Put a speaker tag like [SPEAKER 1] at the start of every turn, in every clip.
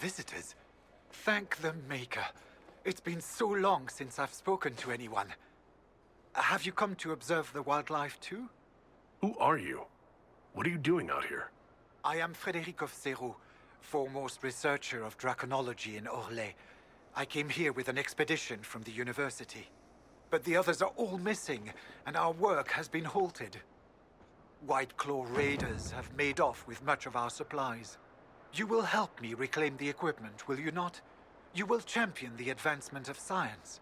[SPEAKER 1] visitors. Thank the Maker. It's been so long since I've spoken to anyone. Have you come to observe the wildlife too?
[SPEAKER 2] Who are you? What are you doing out here?
[SPEAKER 1] I am Frédéric of Serrault, foremost researcher of draconology in Orlais. I came here with an expedition from the university. But the others are all missing, and our work has been halted. White Claw raiders have made off with much of our supplies. You will help me reclaim the equipment, will you not? You will champion the advancement of science.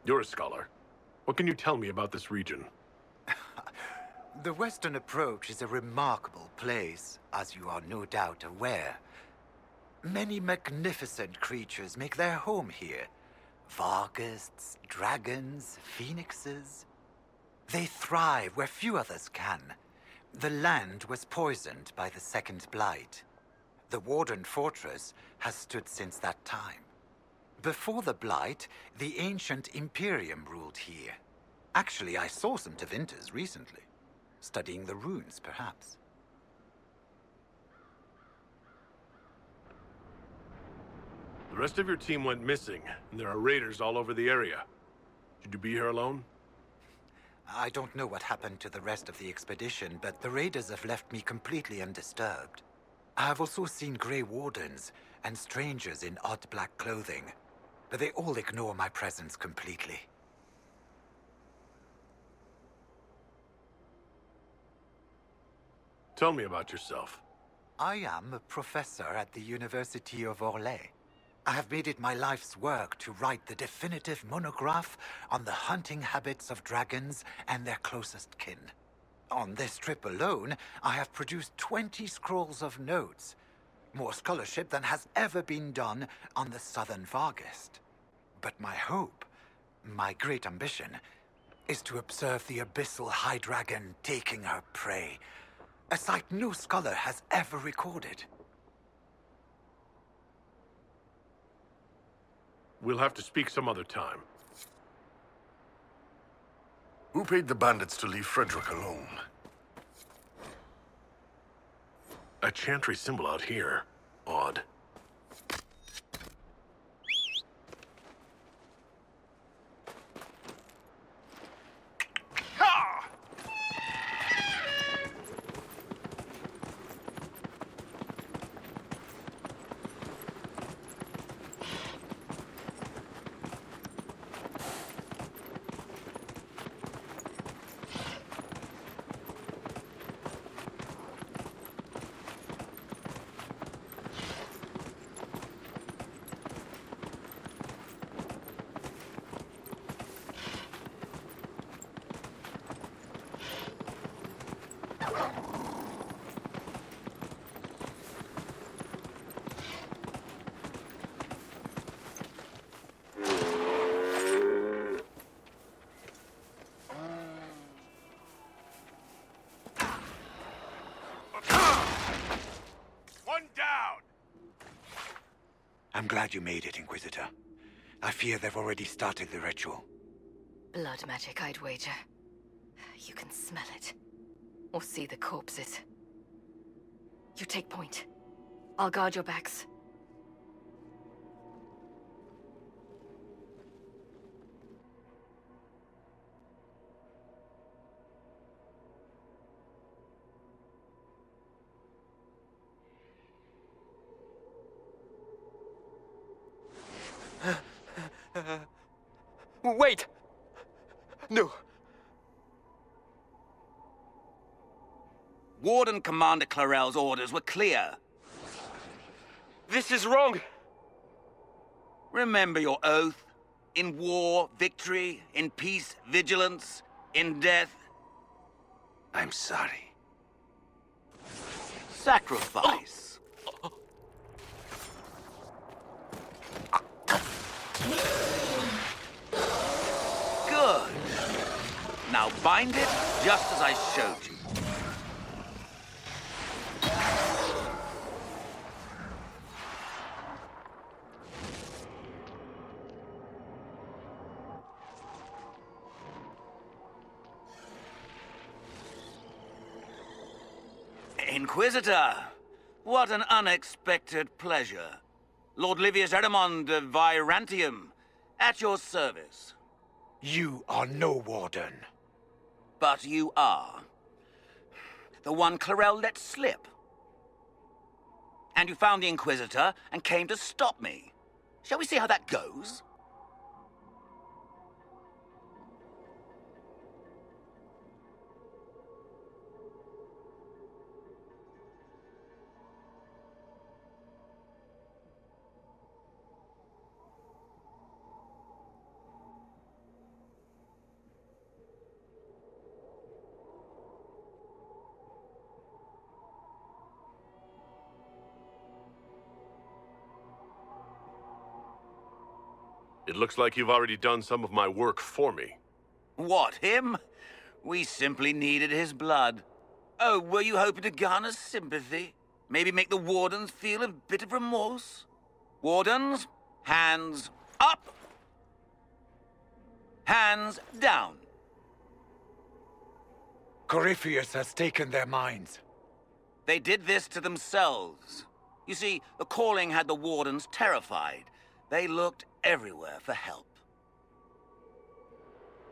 [SPEAKER 2] You're a scholar. What can you tell me about this region?
[SPEAKER 1] The Western Approach is a remarkable place, as you are no doubt aware. Many magnificent creatures make their home here. Varghests, dragons, phoenixes. They thrive where few others can. The land was poisoned by the Second Blight. The Warden Fortress has stood since that time. Before the Blight, the ancient Imperium ruled here. Actually, I saw some Tevinters recently. Studying the runes, perhaps.
[SPEAKER 2] The rest of your team went missing, and there are raiders all over the area. Should you be here alone?
[SPEAKER 1] I don't know what happened to the rest of the expedition, but the raiders have left me completely undisturbed. I have also seen Grey Wardens and strangers in odd black clothing, but they all ignore my presence completely.
[SPEAKER 2] Tell me about yourself.
[SPEAKER 1] I am a professor at the University of Orlais. I have made it my life's work to write the definitive monograph on the hunting habits of dragons and their closest kin. On this trip alone, I have produced 20 scrolls of notes, more scholarship than has ever been done on the southern Varghest. But my hope, my great ambition, is to observe the abyssal high dragon taking her prey, a sight no scholar has ever recorded.
[SPEAKER 2] We'll have to speak some other time.
[SPEAKER 3] Who paid the bandits to leave Frederick alone?
[SPEAKER 2] A chantry symbol out here. Odd.
[SPEAKER 1] I'm glad you made it, Inquisitor. I fear they've already started the ritual.
[SPEAKER 4] Blood magic, I'd wager. You can smell it. Or see the corpses. You take point. I'll guard your backs.
[SPEAKER 5] Wait! No.
[SPEAKER 6] Warden Commander Clarel's orders were clear.
[SPEAKER 5] This is wrong!
[SPEAKER 6] Remember your oath. In war, victory. In peace, vigilance. In death...
[SPEAKER 3] I'm sorry.
[SPEAKER 6] sacrifice. Good. Now bind it just as I showed you. Inquisitor! What an unexpected pleasure. Lord Livius Erimond of Virantium, at your service.
[SPEAKER 1] You are no warden.
[SPEAKER 6] But you are. The one Clarel let slip. And you found the Inquisitor and came to stop me. Shall we see how that goes?
[SPEAKER 2] It looks like you've already done some of my work for me.
[SPEAKER 6] What, him? We simply needed his blood. Oh, were you hoping to garner sympathy? Maybe make the Wardens feel a bit of remorse? Wardens, hands up! Hands down!
[SPEAKER 1] Corypheus has taken their minds.
[SPEAKER 6] They did this to themselves. You see, the calling had the Wardens terrified. They looked everywhere for help.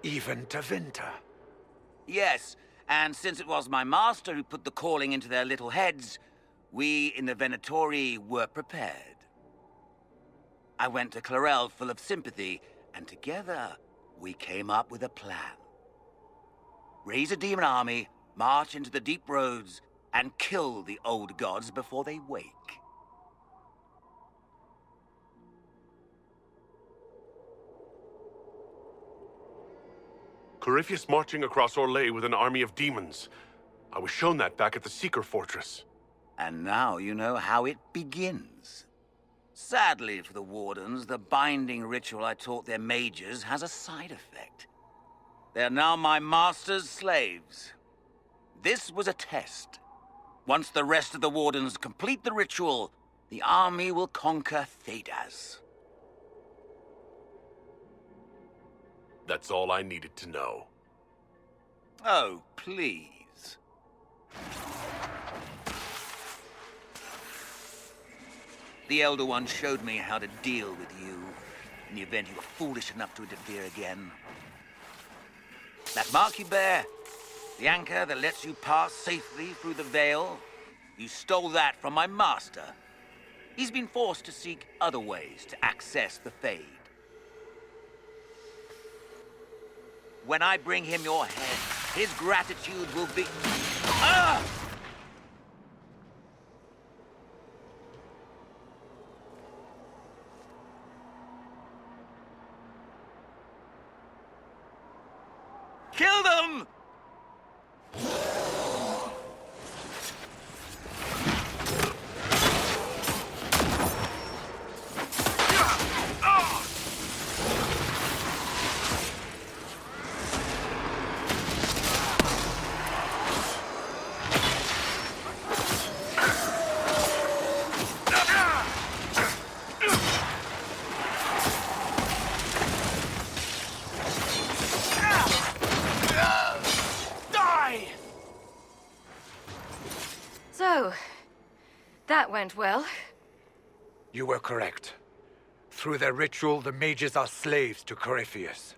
[SPEAKER 1] Even to Winter.
[SPEAKER 6] Yes, and since it was my master who put the calling into their little heads, we in the Venatori were prepared. I went to Clarel full of sympathy, and together we came up with a plan. Raise a demon army, march into the deep roads, and kill the old gods before they wake.
[SPEAKER 2] Corypheus marching across Orlais with an army of demons. I was shown that back at the Seeker Fortress.
[SPEAKER 6] And now you know how it begins. Sadly for the Wardens, the binding ritual I taught their mages has a side effect. They are now my master's slaves. This was a test. Once the rest of the Wardens complete the ritual, the army will conquer Thedas.
[SPEAKER 2] That's all I needed to know.
[SPEAKER 6] Oh, please. The Elder One showed me how to deal with you, in the event you were foolish enough to interfere again. That mark you bear, the anchor that lets you pass safely through the veil, you stole that from my master. He's been forced to seek other ways to access the Fade. When I bring him your head, his gratitude will be... Ah! Kill them!
[SPEAKER 4] So, that went well.
[SPEAKER 1] You were correct. Through their ritual, the mages are slaves to Corypheus.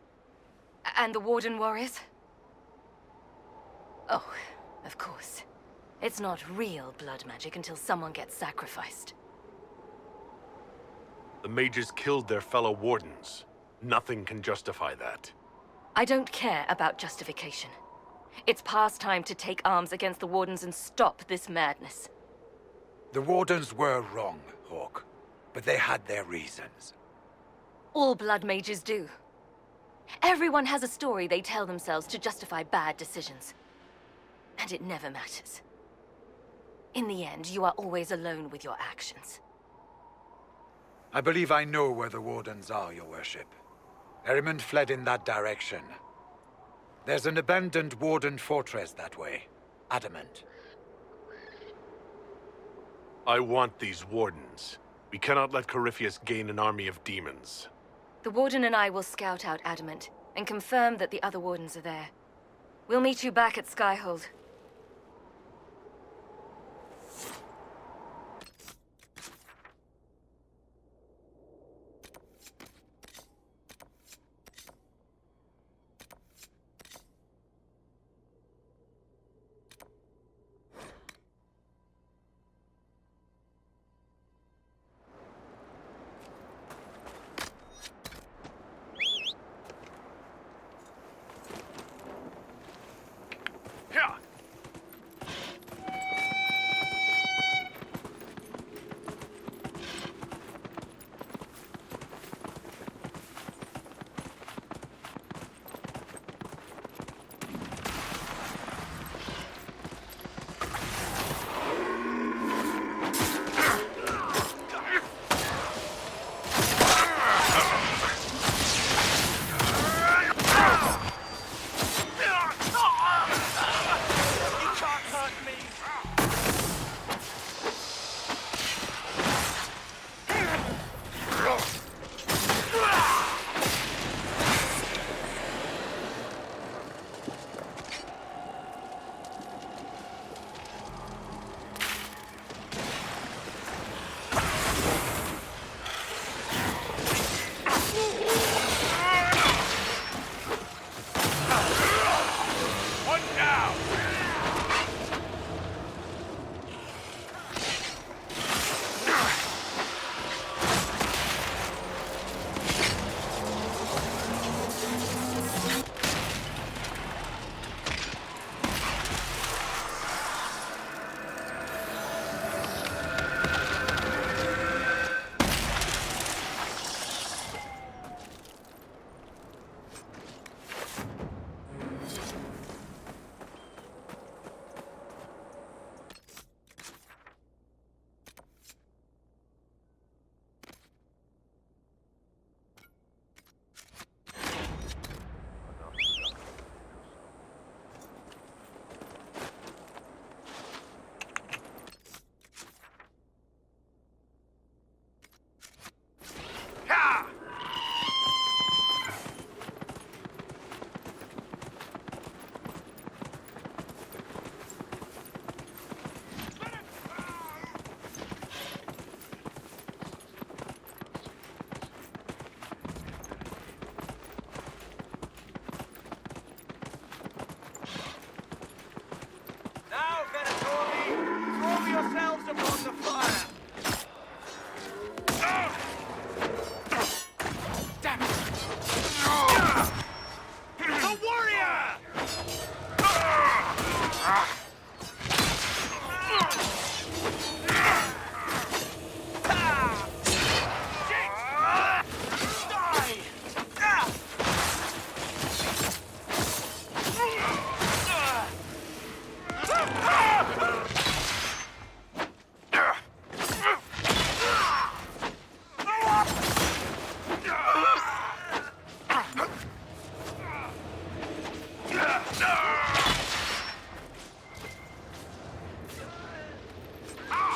[SPEAKER 4] And the Warden warriors? Oh, of course. It's not real blood magic until someone gets sacrificed.
[SPEAKER 2] The mages killed their fellow Wardens. Nothing can justify that.
[SPEAKER 4] I don't care about justification. It's past time to take arms against the Wardens and stop this madness.
[SPEAKER 1] The Wardens were wrong, Hawk, but they had their reasons.
[SPEAKER 4] All blood mages do. Everyone has a story they tell themselves to justify bad decisions. And it never matters. In the end, you are always alone with your actions.
[SPEAKER 1] I believe I know where the Wardens are, Your Worship. Erimond fled in that direction. There's an abandoned Warden fortress that way. Adamant.
[SPEAKER 2] I want these Wardens. We cannot let Corypheus gain an army of demons.
[SPEAKER 4] The Warden and I will scout out Adamant and confirm that the other Wardens are there. We'll meet you back at Skyhold.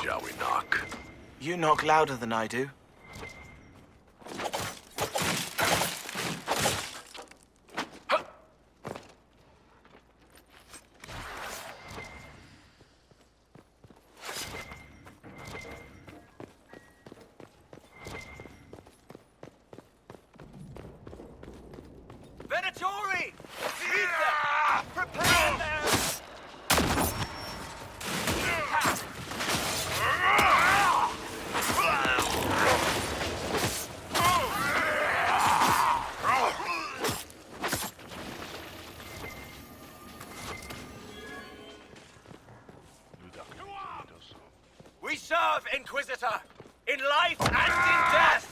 [SPEAKER 3] Shall we knock?
[SPEAKER 7] You knock louder than I do.
[SPEAKER 5] Venatori! Meet them! Prepare them! We serve, Inquisitor! In life and in death!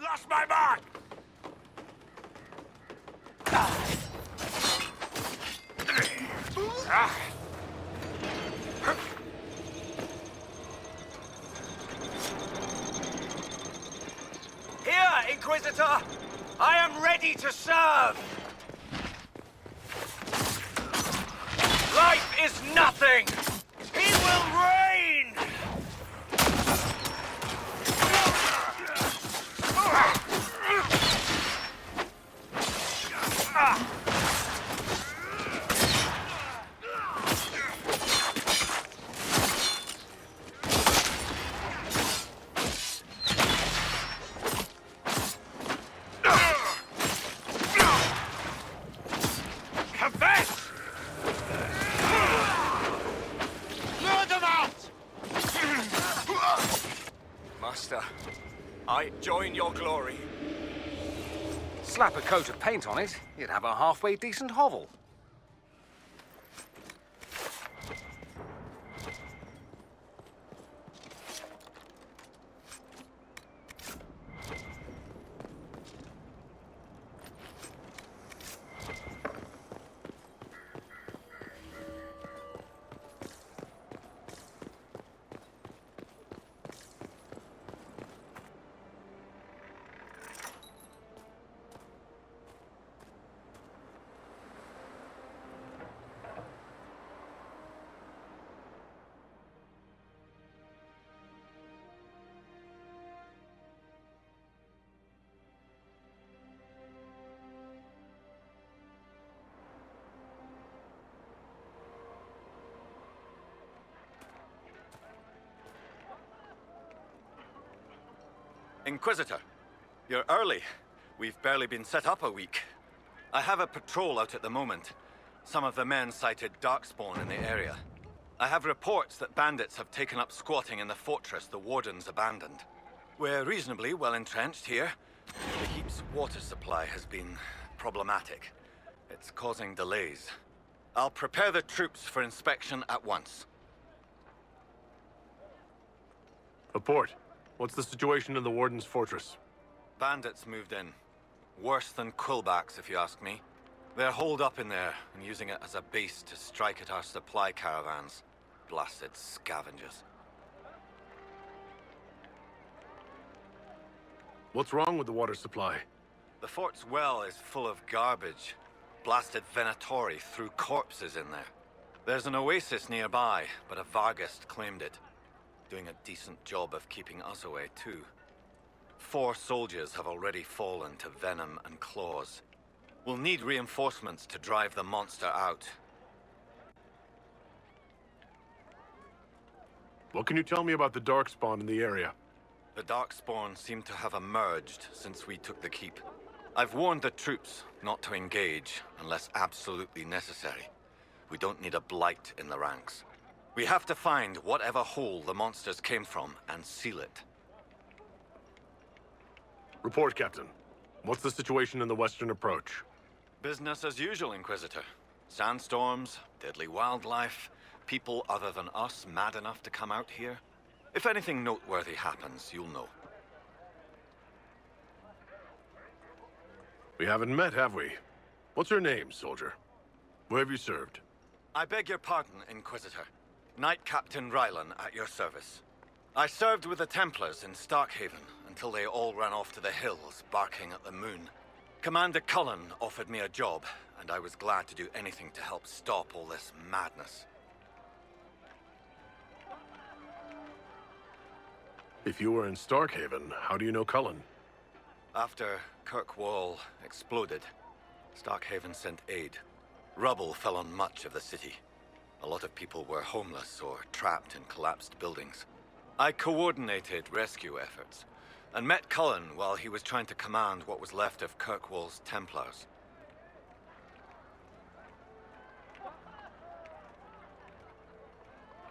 [SPEAKER 5] Lost my mark! Here, Inquisitor! I am ready to serve! Life is nothing! He will reign! Confess! Lure them out!
[SPEAKER 8] Master, I join your glory. Slap a coat of paint on it, you'd have a halfway decent hovel.
[SPEAKER 9] Inquisitor, you're early. We've barely been set up a week. I have a patrol out at the moment. Some of the men cited darkspawn in the area. I have reports that bandits have taken up squatting in the fortress the wardens abandoned. We're reasonably well entrenched here. The keep's water supply has been problematic. It's causing delays. I'll prepare the troops for inspection at once.
[SPEAKER 2] Report. What's the situation in the Warden's fortress?
[SPEAKER 9] Bandits moved in. Worse than quillbacks, if you ask me. They're holed up in there and using it as a base to strike at our supply caravans. Blasted scavengers.
[SPEAKER 2] What's wrong with the water supply?
[SPEAKER 9] The fort's well is full of garbage. Blasted Venatori threw corpses in there. There's an oasis nearby, but a Vargast claimed it. Doing a decent job of keeping us away, too. 4 soldiers have already fallen to venom and claws. We'll need reinforcements to drive the monster out.
[SPEAKER 2] What can you tell me about the Darkspawn in the area?
[SPEAKER 9] The Darkspawn seem to have emerged since we took the keep. I've warned the troops not to engage unless absolutely necessary. We don't need a blight in the ranks. We have to find whatever hole the monsters came from and seal it.
[SPEAKER 2] Report, Captain. What's the situation in the western approach?
[SPEAKER 9] Business as usual, Inquisitor. Sandstorms, deadly wildlife, people other than us mad enough to come out here. If anything noteworthy happens, you'll know.
[SPEAKER 2] We haven't met, have we? What's your name, soldier? Where have you served?
[SPEAKER 9] I beg your pardon, Inquisitor. Knight Captain Rylan at your service. I served with the Templars in Starkhaven until they all ran off to the hills, barking at the moon. Commander Cullen offered me a job, and I was glad to do anything to help stop all this madness.
[SPEAKER 2] If you were in Starkhaven, how do you know Cullen?
[SPEAKER 9] After Kirkwall exploded, Starkhaven sent aid. Rubble fell on much of the city. A lot of people were homeless or trapped in collapsed buildings. I coordinated rescue efforts, and met Cullen while he was trying to command what was left of Kirkwall's Templars.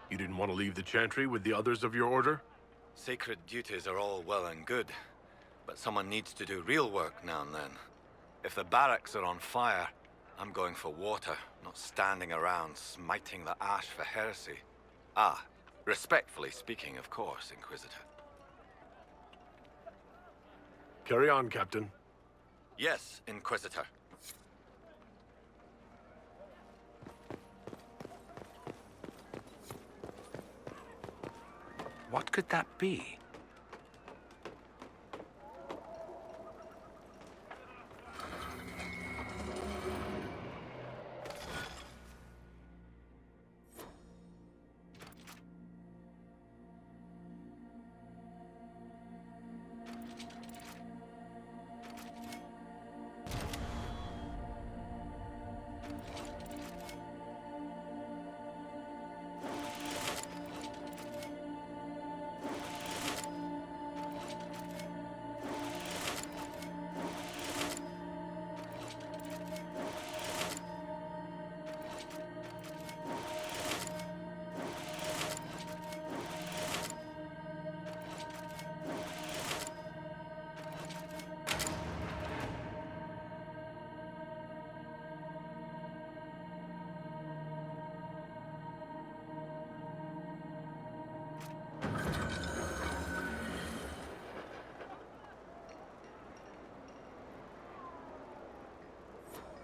[SPEAKER 2] You didn't want to leave the Chantry with the others of your order?
[SPEAKER 9] Sacred duties are all well and good, but someone needs to do real work now and then. If the barracks are on fire, I'm going for water, not standing around smiting the ash for heresy. Ah, respectfully speaking, of course, Inquisitor.
[SPEAKER 2] Carry on, Captain.
[SPEAKER 9] Yes, Inquisitor.
[SPEAKER 8] What could that be?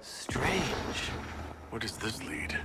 [SPEAKER 7] Strange.
[SPEAKER 2] Where does this lead?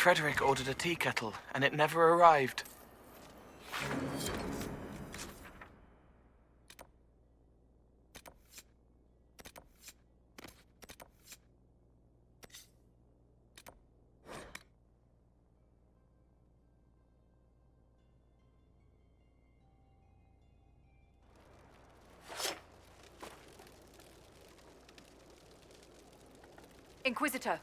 [SPEAKER 7] Frederick ordered a tea kettle, and it never arrived.
[SPEAKER 10] Inquisitor.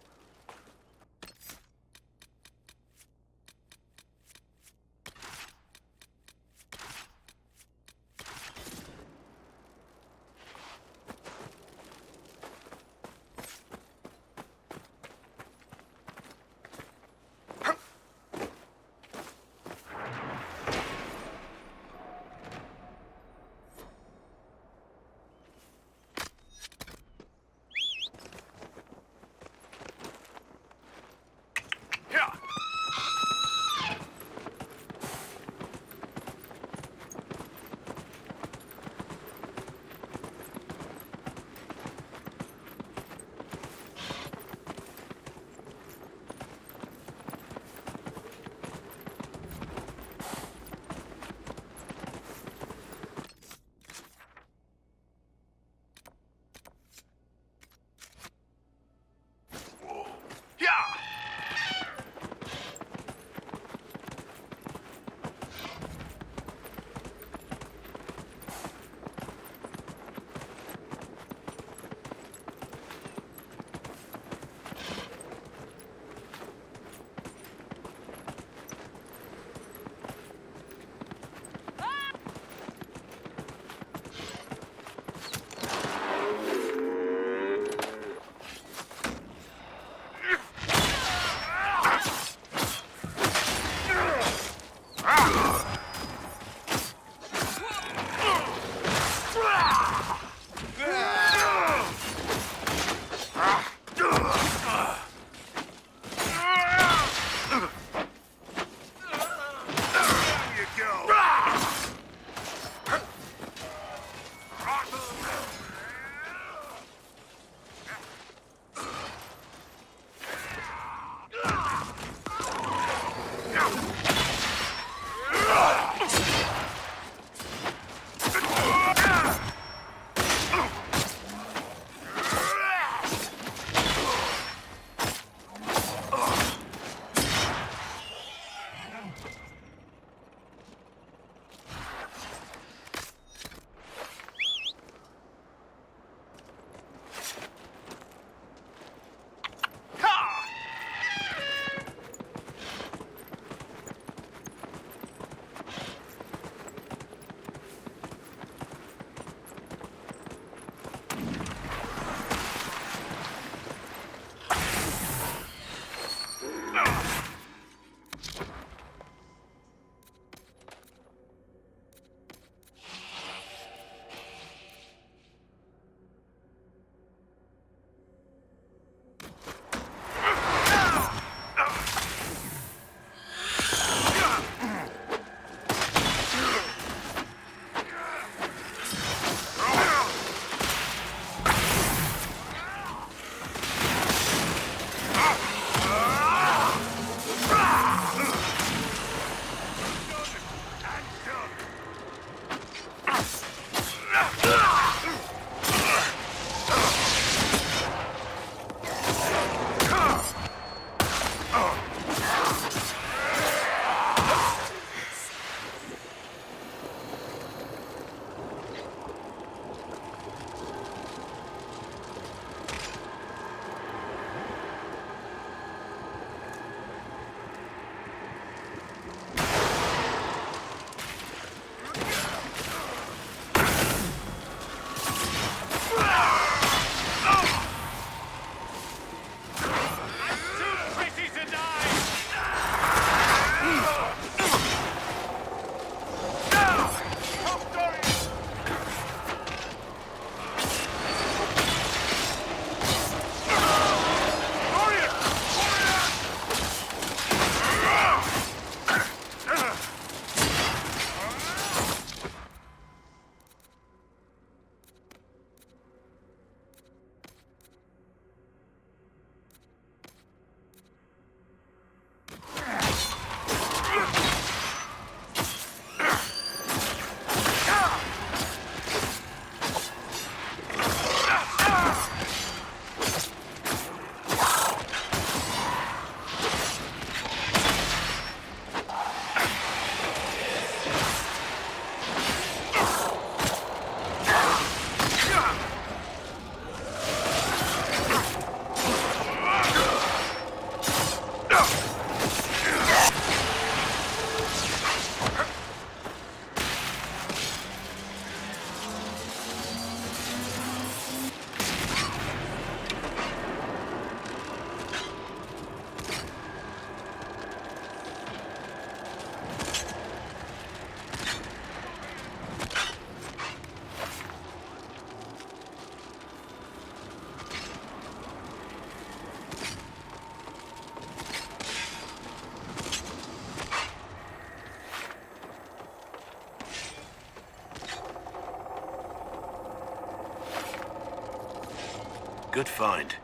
[SPEAKER 2] Good find.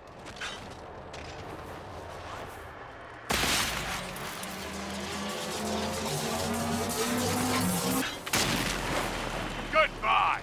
[SPEAKER 2] Goodbye!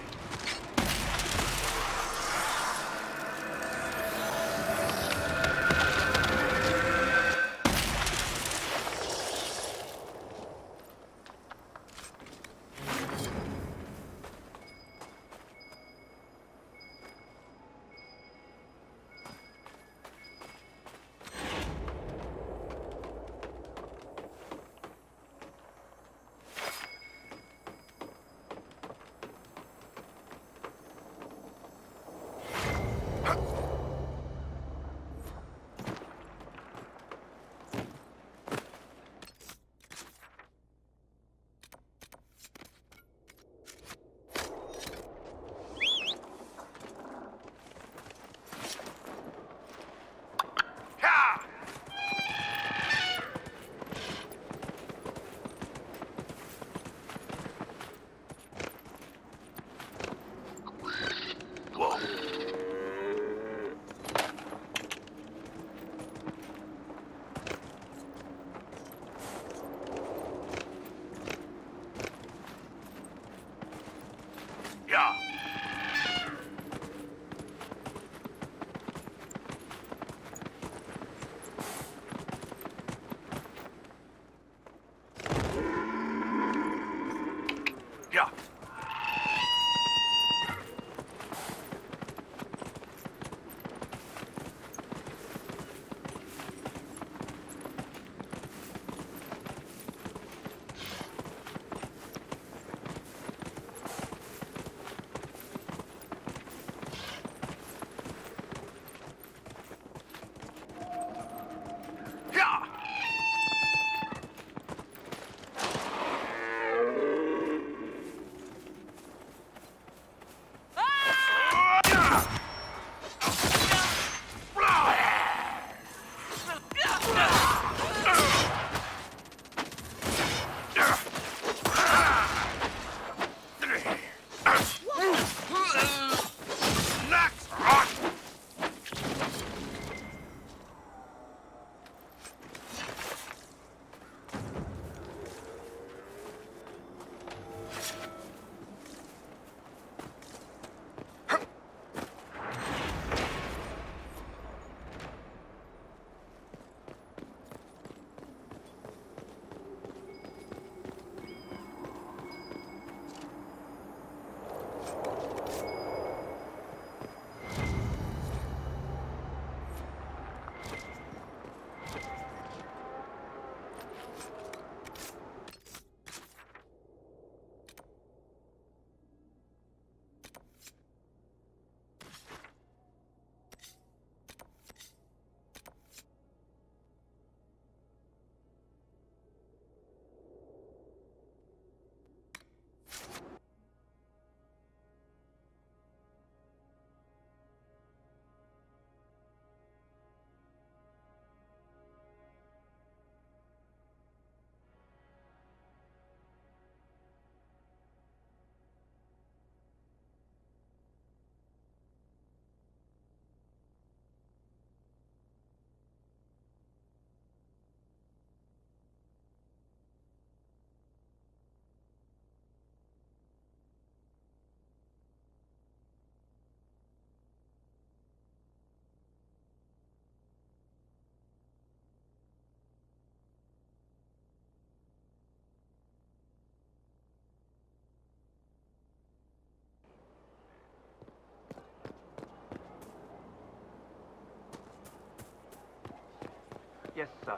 [SPEAKER 10] Yes, sir.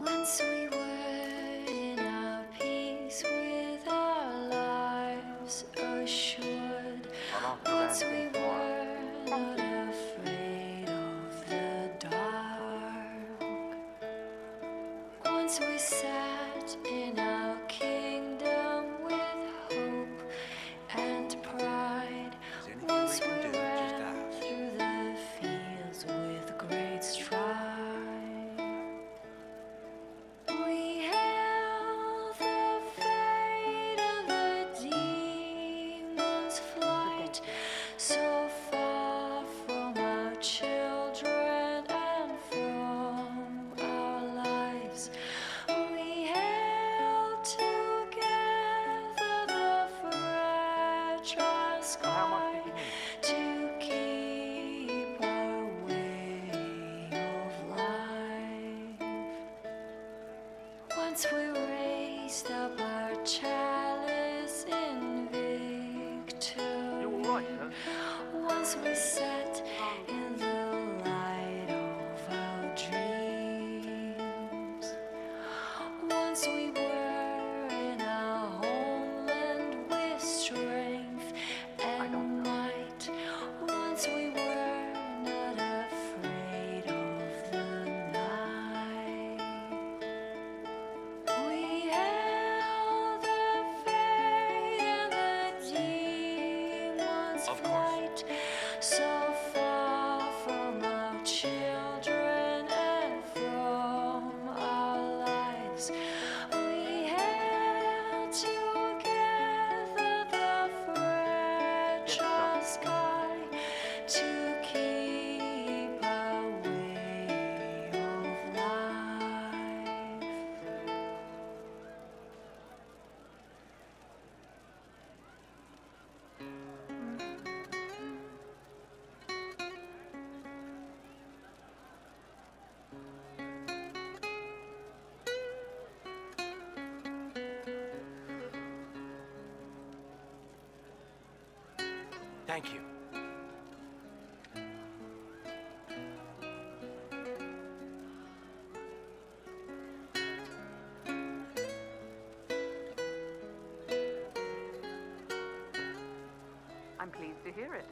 [SPEAKER 11] Once we were in our peace with our lives assured. Once we were not afraid of the dark. Once we sat in our kingdom with hope and pride. Once we ran through the fields with great stride. We hailed the fate of the
[SPEAKER 7] Thank you.
[SPEAKER 10] I'm pleased to hear it.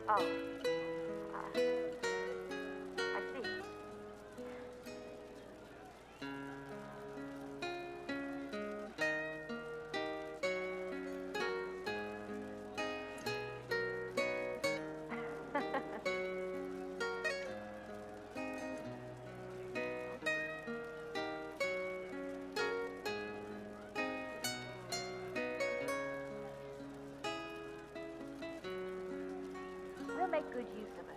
[SPEAKER 10] Oh. I see. We'll make good use of it.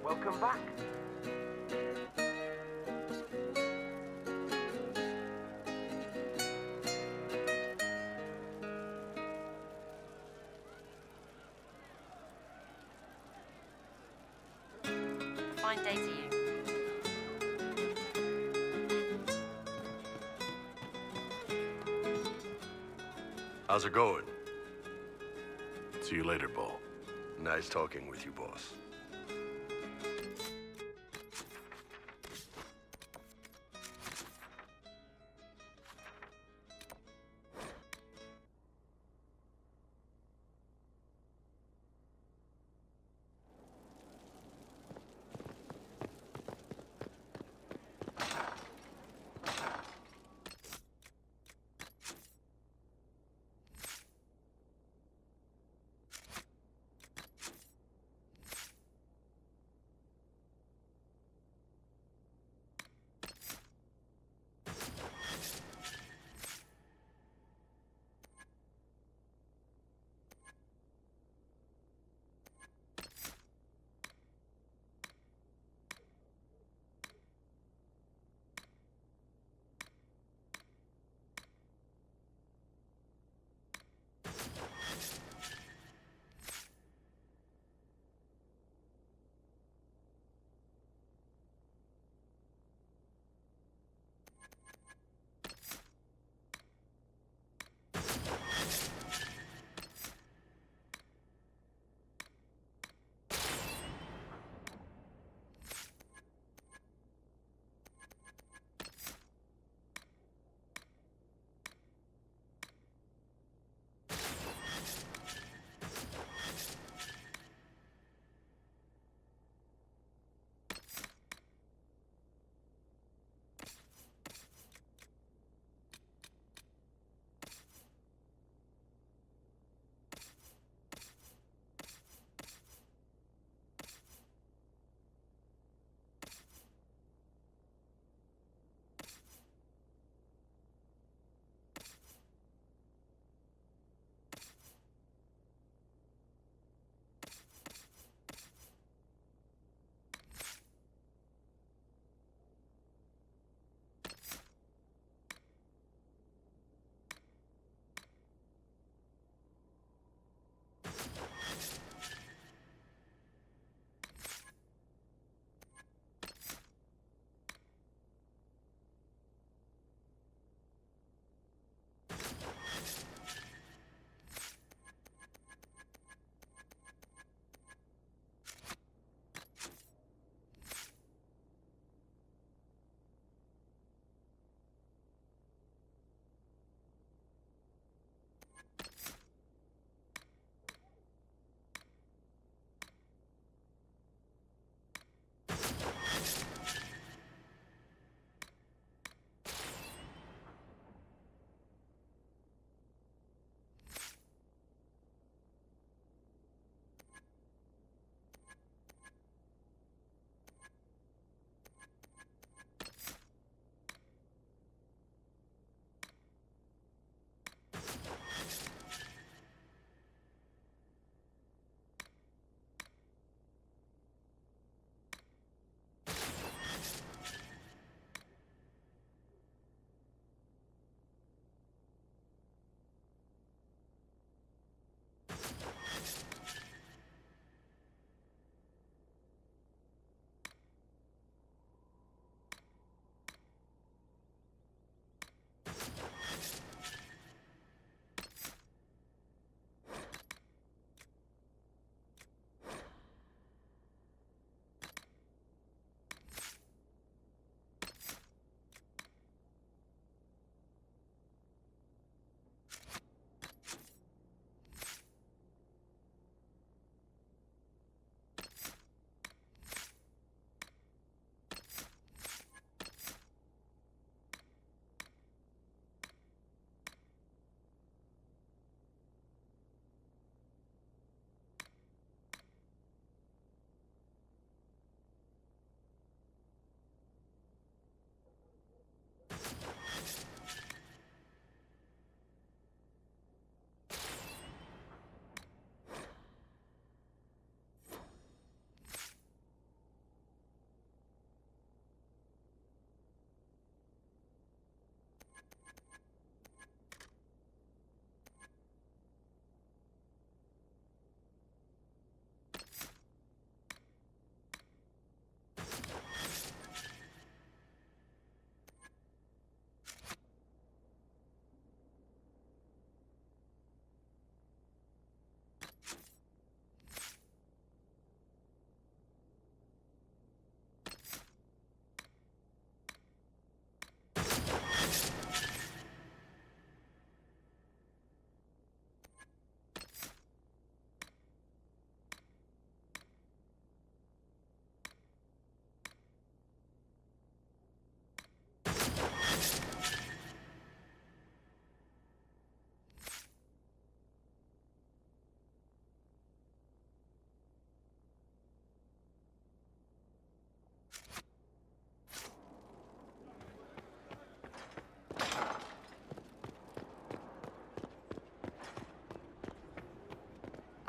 [SPEAKER 7] Welcome back.
[SPEAKER 4] Fine day to you.
[SPEAKER 3] How's it going?
[SPEAKER 2] See you later, Bull.
[SPEAKER 3] Nice talking with you, boss.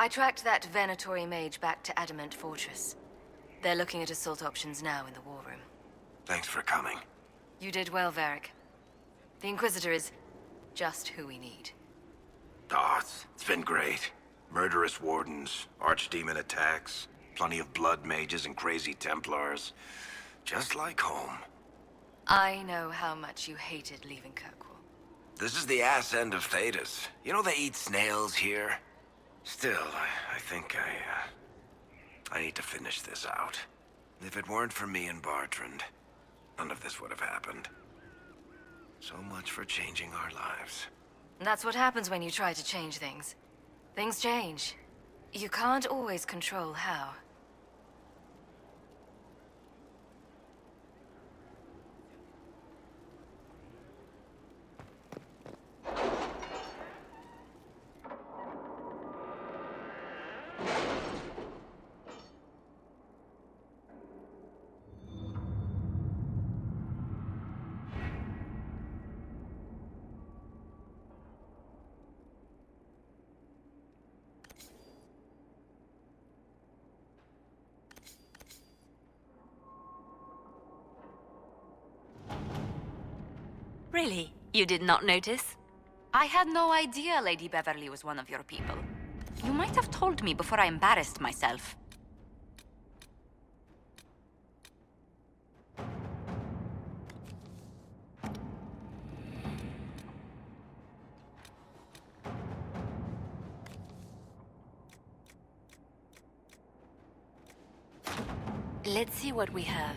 [SPEAKER 4] I tracked that Venatori mage back to Adamant Fortress. They're looking at assault options now in the war room.
[SPEAKER 5] Thanks for coming.
[SPEAKER 4] You did well, Varric. The Inquisitor is just who we need.
[SPEAKER 5] Oh, it's been great. Murderous wardens, archdemon attacks, plenty of blood mages and crazy Templars. Just like home.
[SPEAKER 4] I know how much you hated leaving Kirkwall.
[SPEAKER 5] This is the ass end of Thedas. You know they eat snails here? Still, I think I need to finish this out. If it weren't for me and Bartrand, none of this would have happened. So much for changing our lives.
[SPEAKER 4] That's what happens when you try to change things. Things change. You can't always control how.
[SPEAKER 12] Really? You did not notice? I had no idea Lady Beverly was one of your people. You might have told me before I embarrassed myself. Let's see what we have.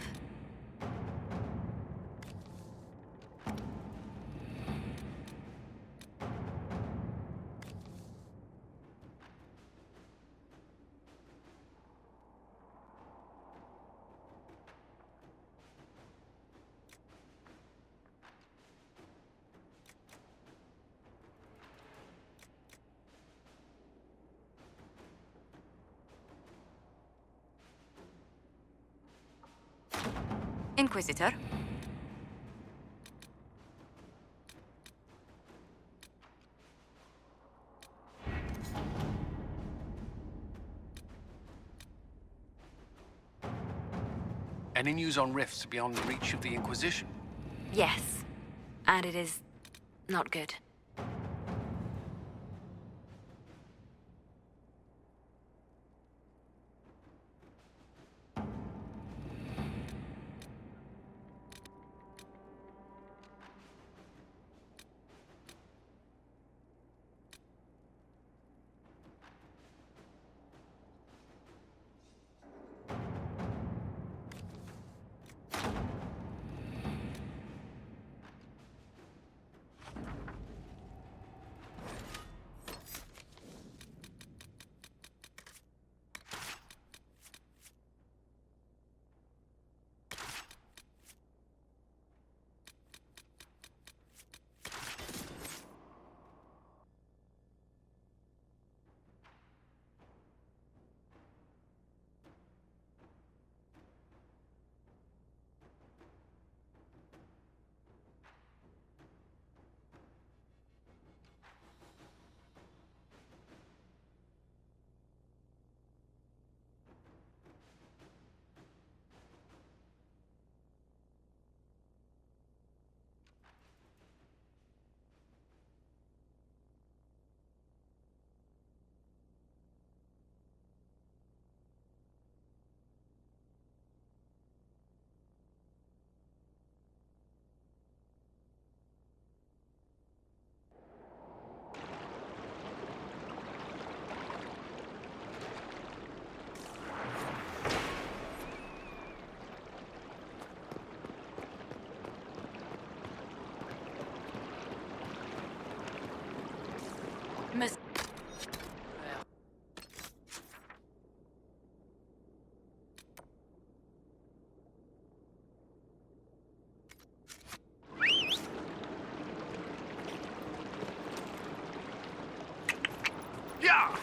[SPEAKER 12] Inquisitor?
[SPEAKER 8] Any news on rifts beyond the reach of the Inquisition?
[SPEAKER 12] Yes. And it is not good. Miss...
[SPEAKER 8] Yeah!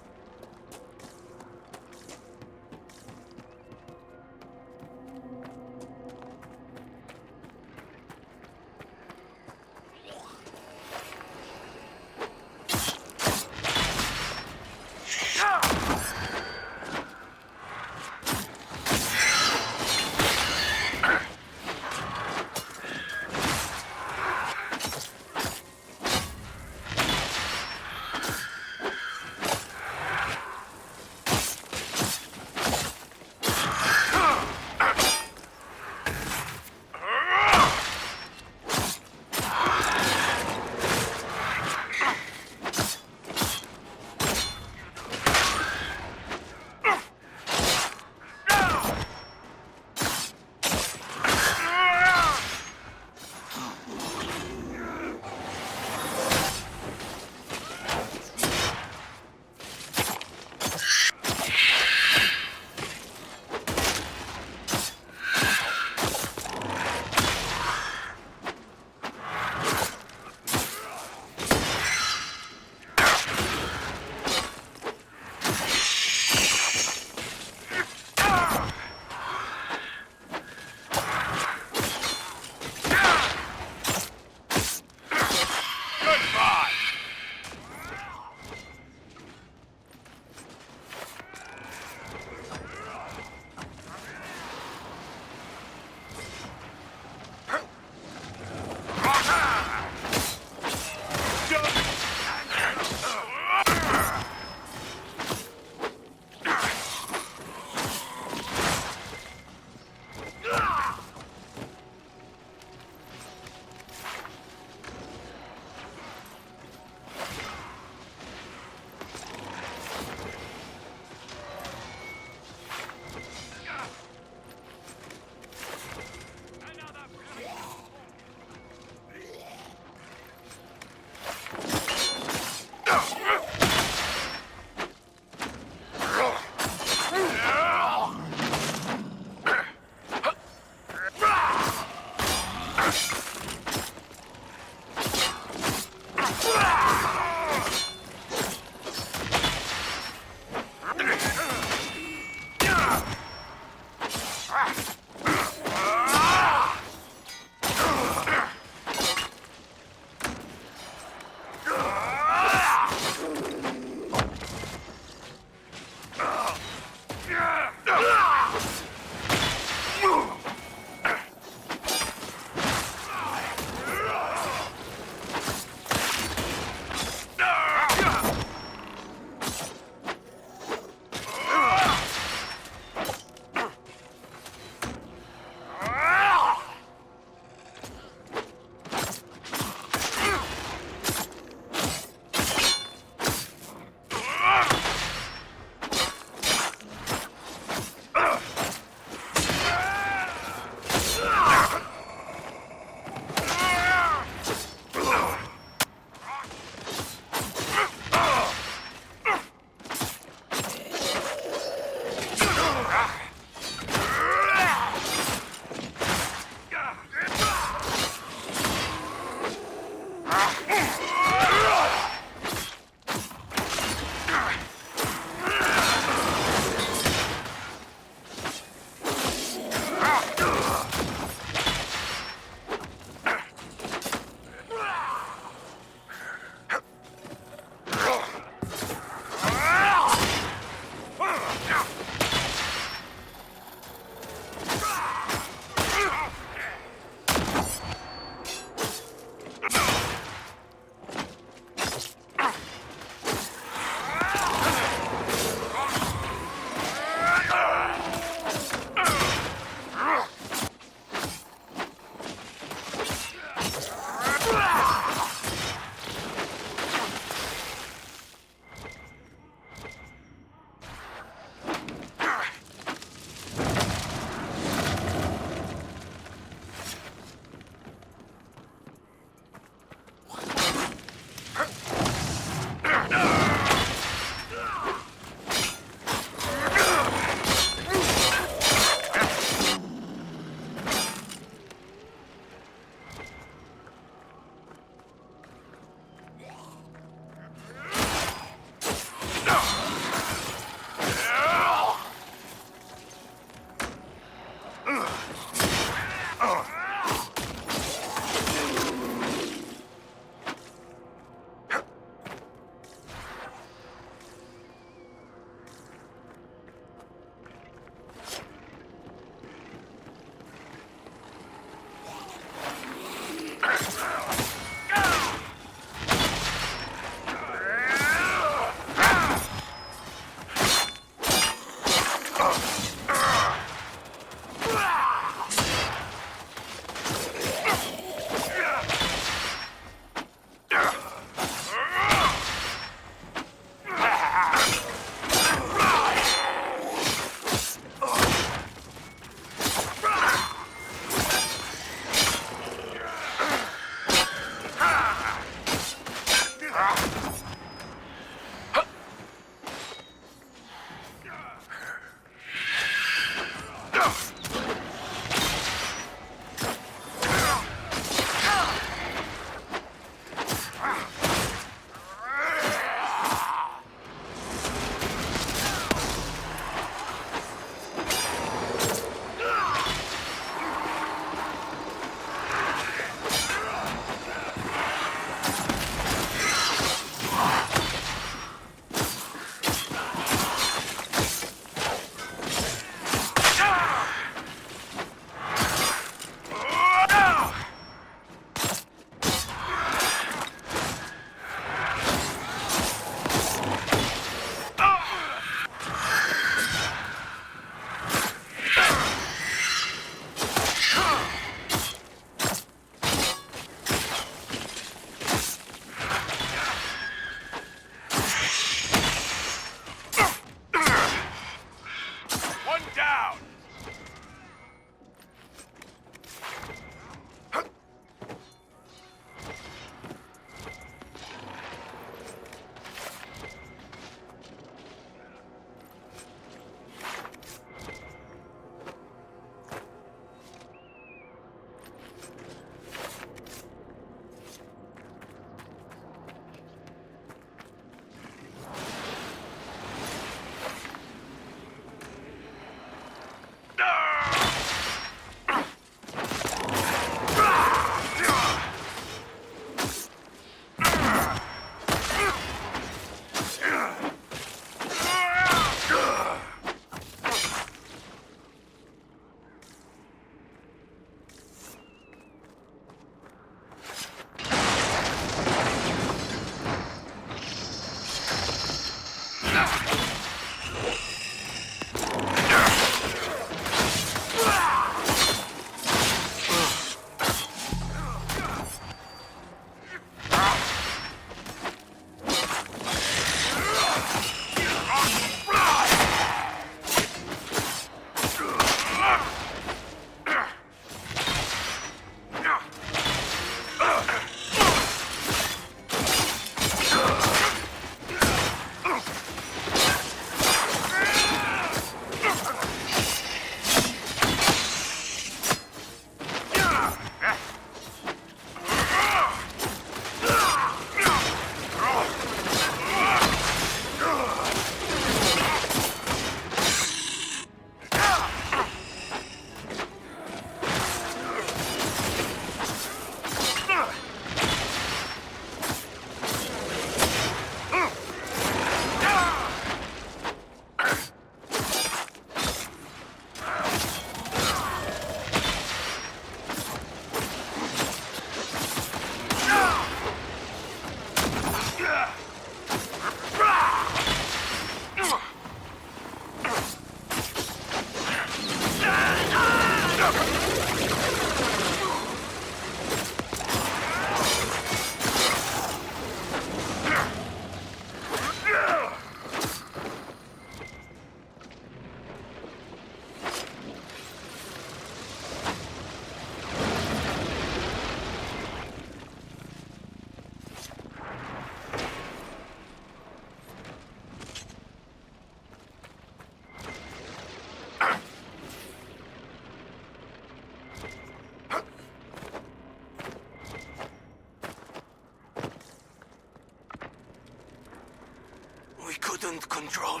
[SPEAKER 5] couldn't control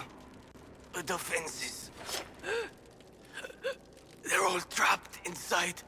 [SPEAKER 5] the defenses. They're all trapped inside.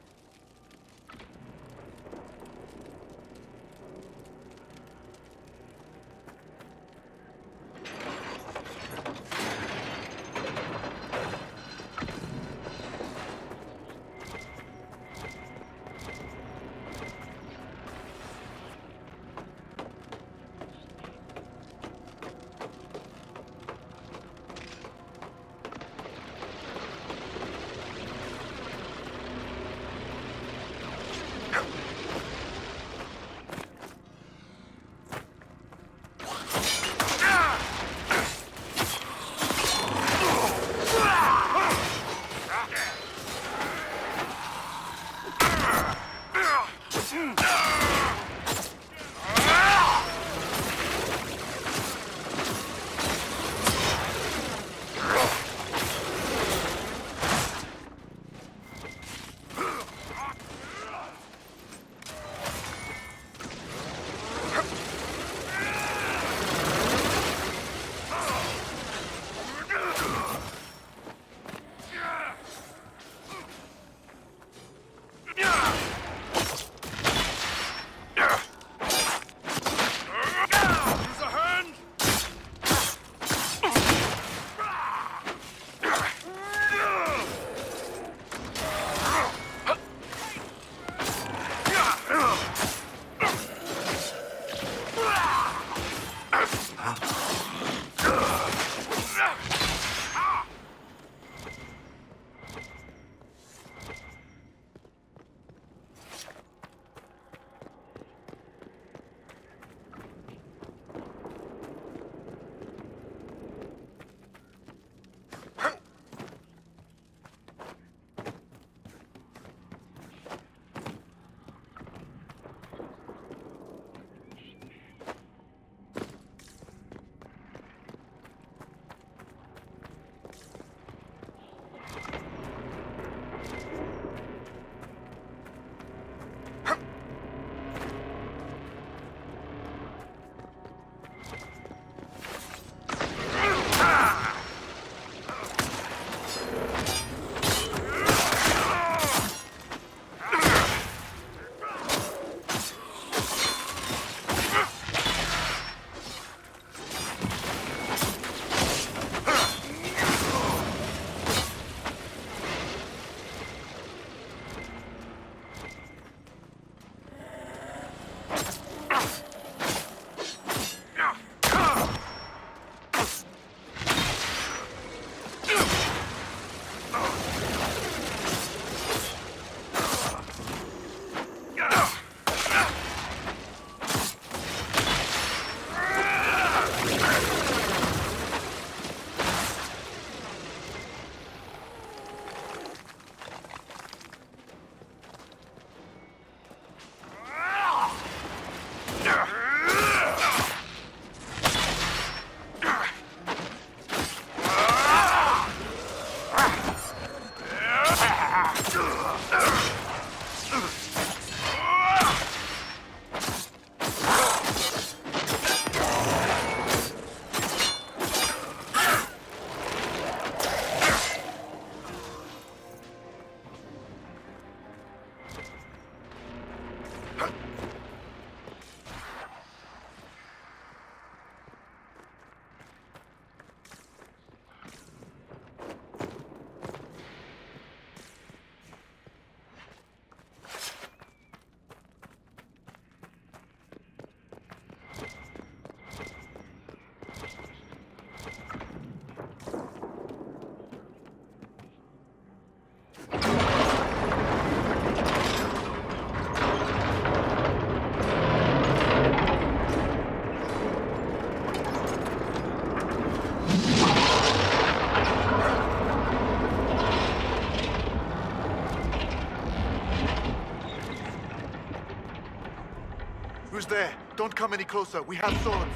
[SPEAKER 13] Who's there? Don't come any closer. We have swords.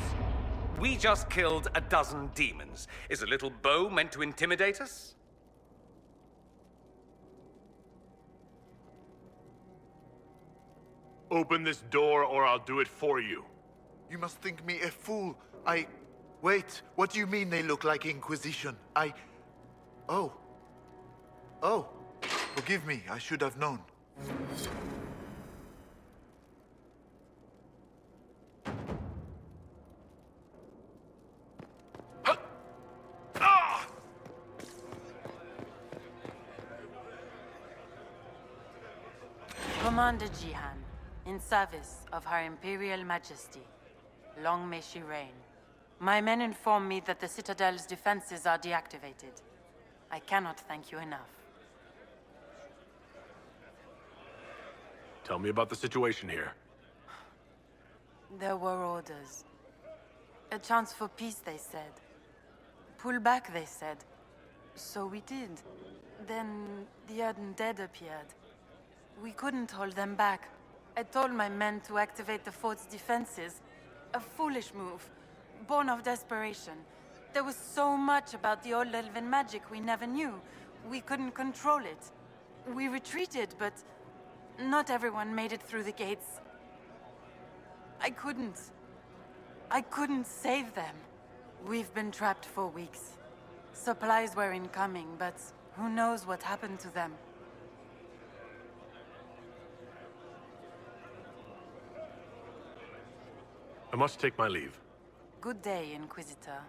[SPEAKER 8] We just killed a dozen demons. Is a little bow meant to intimidate us?
[SPEAKER 2] Open this door or I'll do it for you.
[SPEAKER 13] You must think me a fool. I Wait, what do you mean they look like Inquisition? Oh. Oh. Forgive me, I should have known.
[SPEAKER 14] Commander Jihan, in service of Her Imperial Majesty. Long may she reign. My men inform me that the Citadel's defenses are deactivated. I cannot thank you enough.
[SPEAKER 2] Tell me about the situation here.
[SPEAKER 14] There were orders. A chance for peace, they said. Pull back, they said. So we did. Then the undead appeared. We couldn't hold them back. I told my men to activate the fort's defenses. A foolish move, born of desperation. There was so much about the old elven magic we never knew. We couldn't control it. We retreated, but not everyone made it through the gates. I couldn't save them. We've been trapped for weeks. Supplies were incoming, but who knows what happened to them.
[SPEAKER 2] I must take my leave.
[SPEAKER 14] Good day, Inquisitor.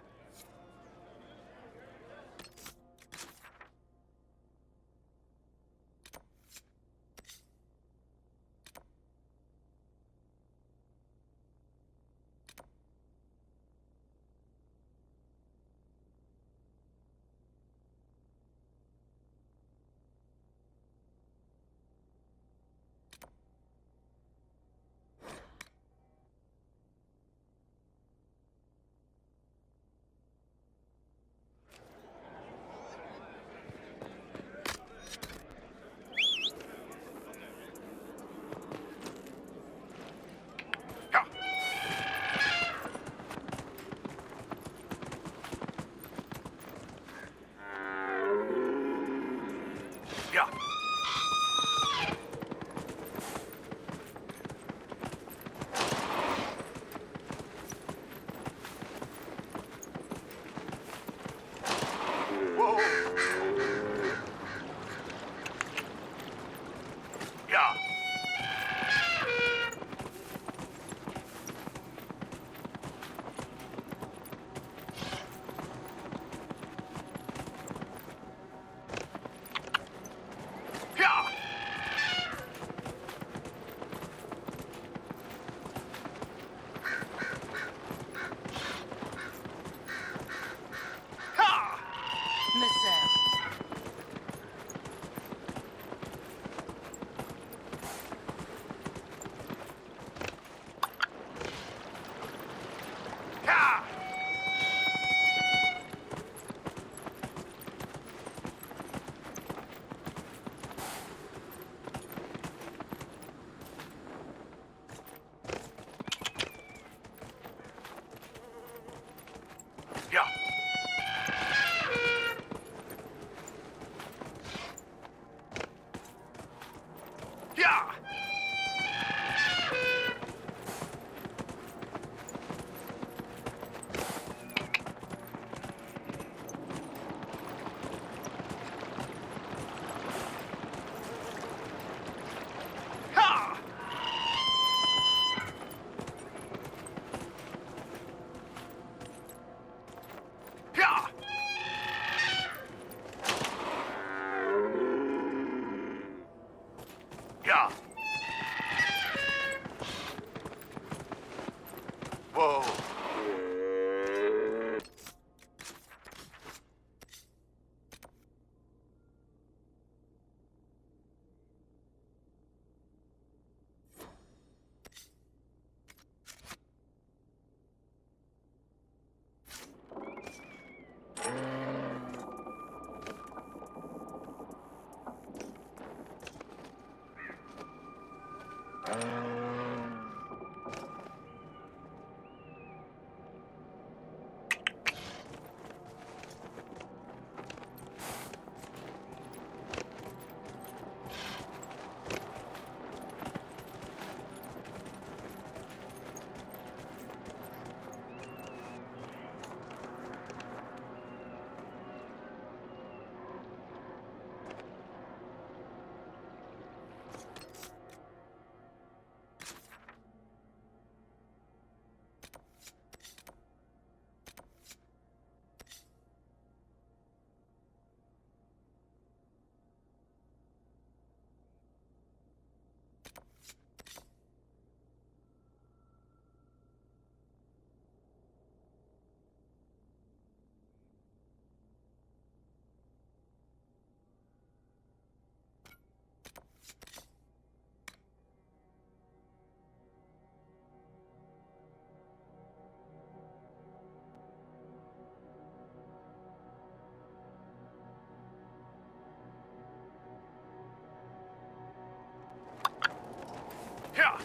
[SPEAKER 13] Whoa.
[SPEAKER 2] Yeah.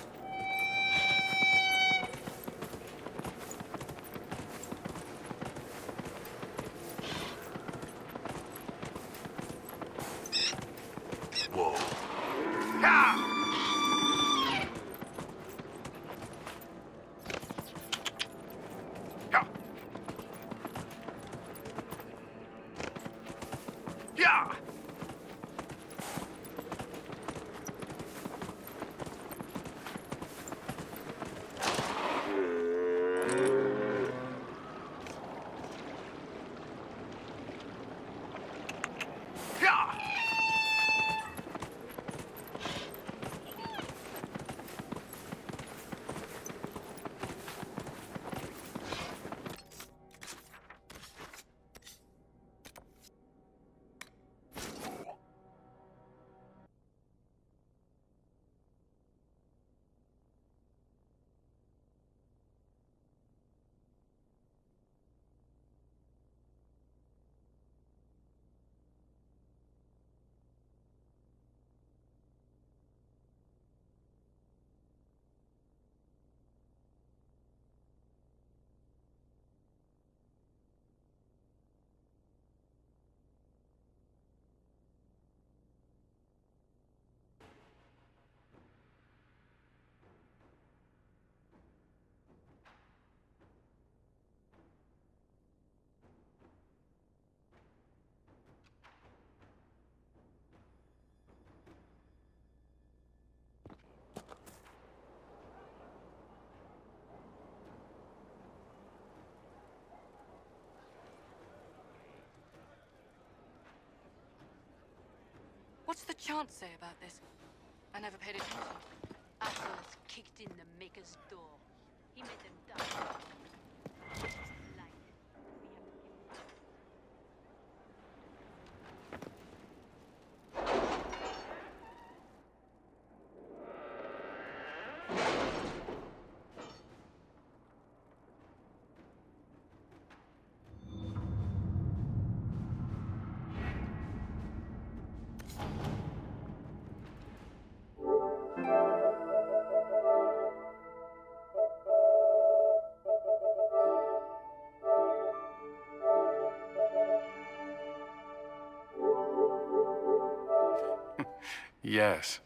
[SPEAKER 3] Whoa.
[SPEAKER 15] What's the chant say about this? I never paid attention.
[SPEAKER 16] Assholes kicked in the Maker's door. He made them die.
[SPEAKER 17] Yes.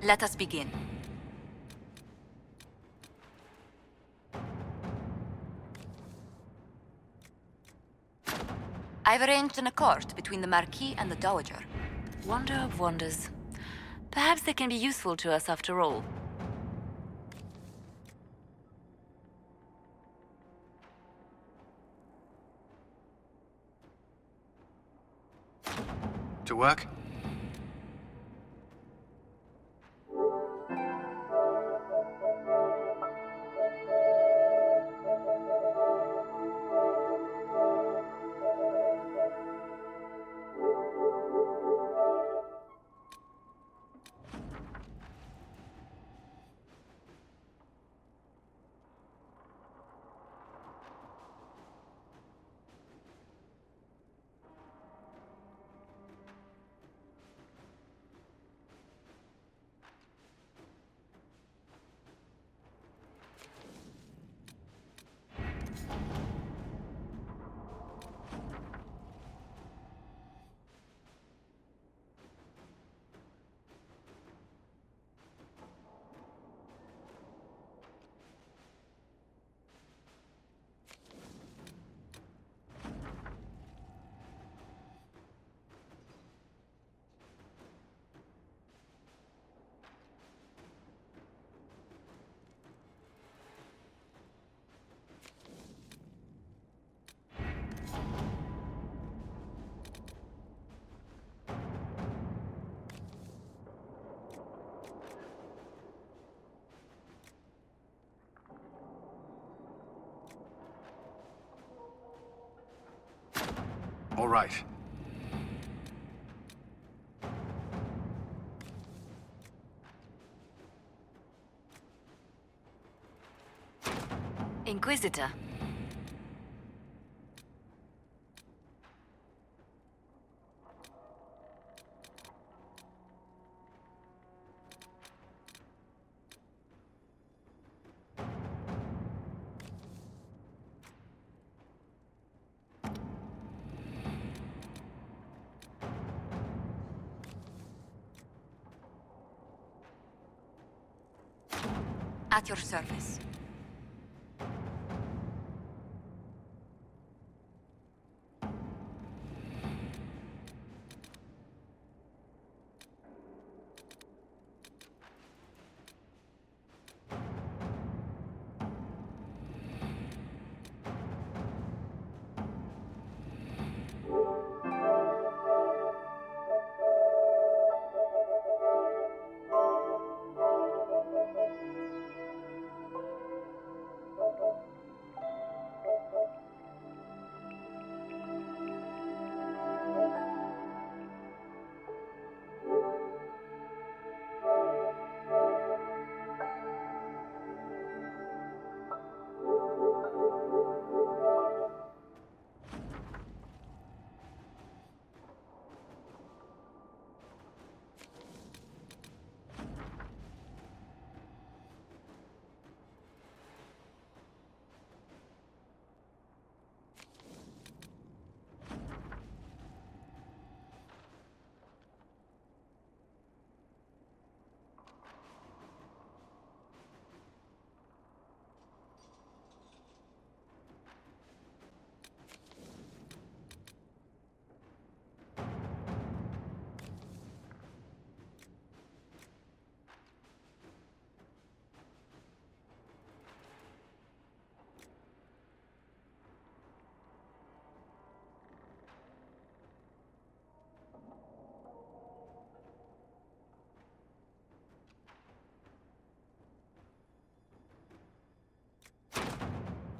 [SPEAKER 12] Let us begin. I've arranged an accord between the Marquis and the Dowager. Wonder of wonders. Perhaps they can be useful to us after all.
[SPEAKER 17] To work?
[SPEAKER 8] All right.
[SPEAKER 12] Inquisitor. At your service.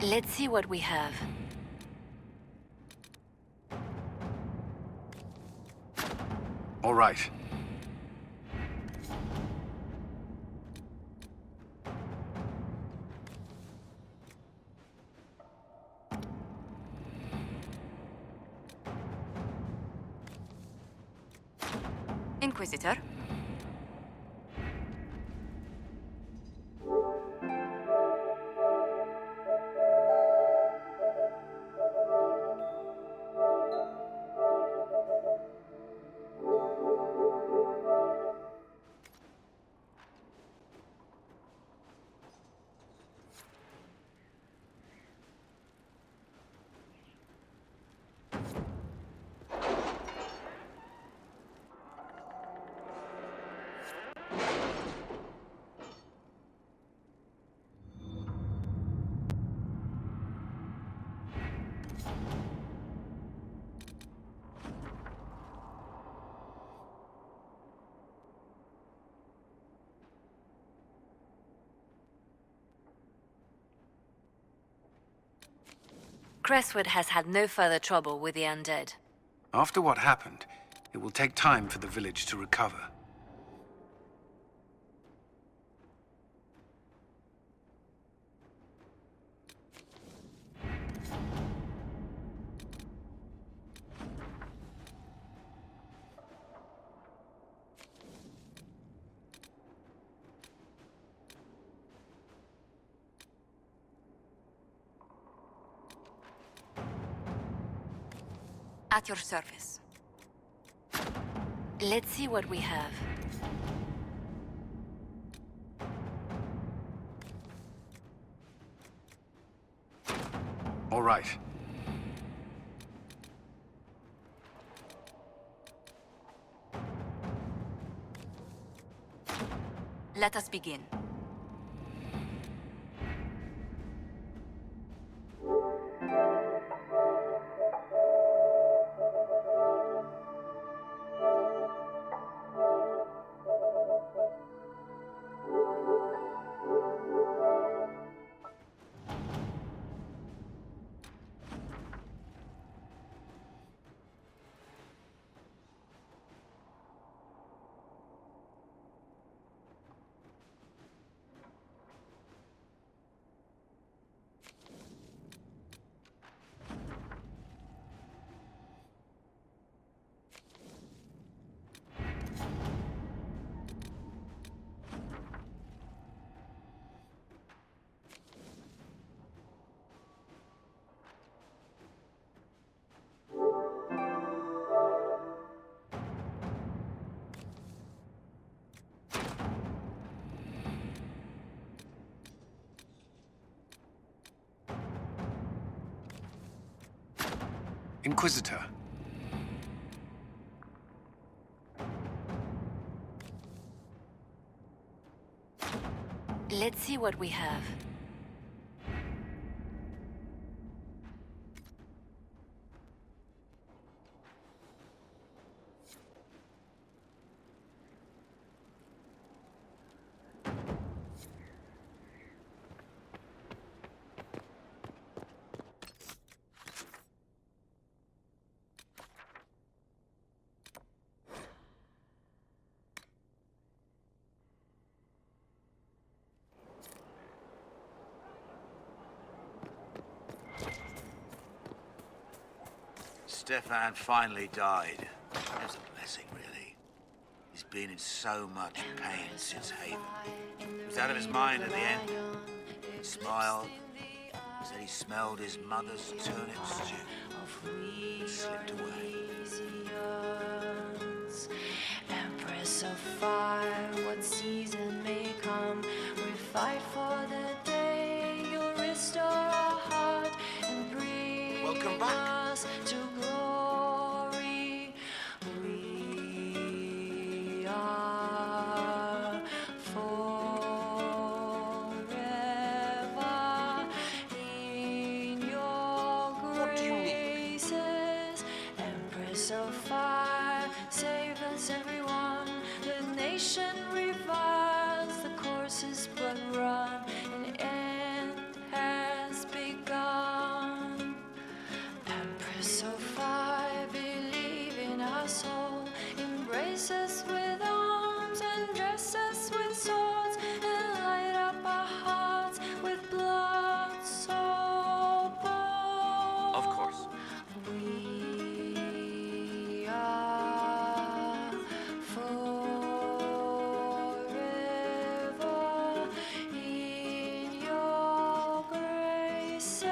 [SPEAKER 12] Let's see what we have.
[SPEAKER 8] All right.
[SPEAKER 12] Inquisitor. Crestwood has had no further trouble with the undead.
[SPEAKER 8] After what happened, it will take time for the village to recover.
[SPEAKER 12] At your service. Let's see what we have.
[SPEAKER 8] All right.
[SPEAKER 12] Let us begin.
[SPEAKER 8] Inquisitor.
[SPEAKER 12] Let's see what we have.
[SPEAKER 6] Stefan finally died. It was a blessing, really. He's been in so much pain since Haven. He was out of his mind at the end. He smiled, said he smelled his mother's turnip stew, and slipped away.
[SPEAKER 11] Empress of fire, what season may come, we fight for the day you'll restore our heart and bring us to glory. We are forever in your graces. Empress of fire, save us everyone. The nation reviles, the course is but run, an end has begun. Empress of fire, believe in our soul, embrace us with arms and dress us with swords, and light up our hearts with blood so bold.
[SPEAKER 8] Of course.
[SPEAKER 11] We are forever in your graces.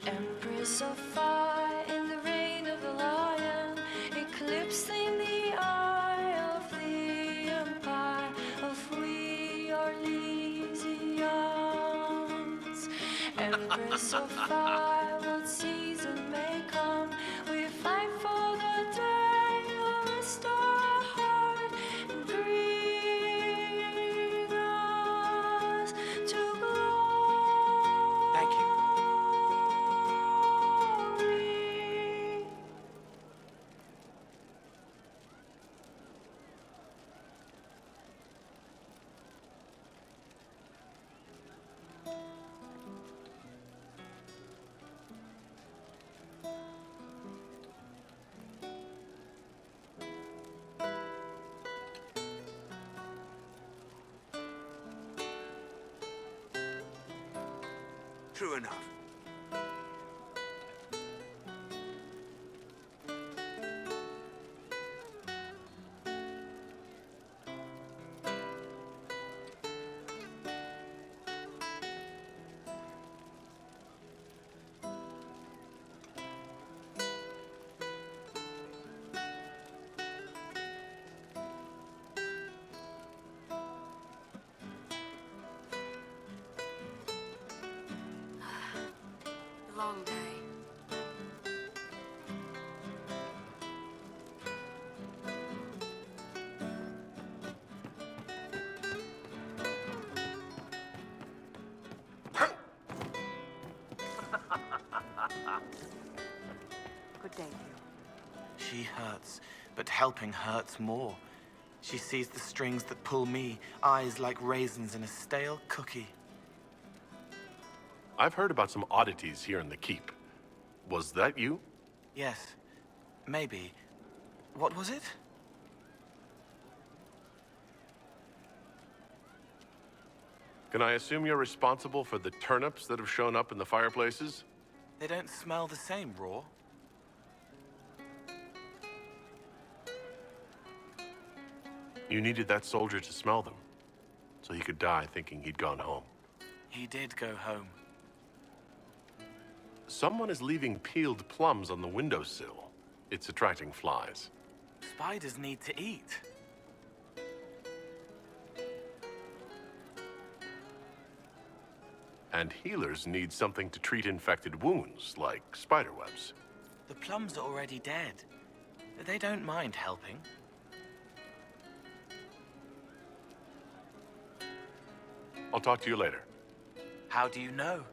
[SPEAKER 11] Empress of fire in the reign of the lion, eclipsing the eye of the empire of we are Elysians. Empress of fire, what season may come, we fight for the day you'll restore our heart and bring us to glory.
[SPEAKER 7] Thank you.
[SPEAKER 6] True enough.
[SPEAKER 15] Long day.
[SPEAKER 10] Good day to you.
[SPEAKER 17] She hurts, but helping hurts more. She sees the strings that pull me, eyes like raisins in a stale cookie.
[SPEAKER 2] I've heard about some oddities here in the keep. Was that you?
[SPEAKER 17] Yes, maybe. What was it?
[SPEAKER 2] Can I assume you're responsible for the turnips that have shown up in the fireplaces?
[SPEAKER 17] They don't smell the same, raw.
[SPEAKER 2] You needed that soldier to smell them, so he could die thinking he'd gone home.
[SPEAKER 17] He did go home.
[SPEAKER 2] Someone is leaving peeled plums on the windowsill. It's attracting flies.
[SPEAKER 17] Spiders need to eat.
[SPEAKER 2] And healers need something to treat infected wounds, like spiderwebs.
[SPEAKER 17] The plums are already dead. They don't mind helping.
[SPEAKER 2] I'll talk to you later.
[SPEAKER 17] How do you know?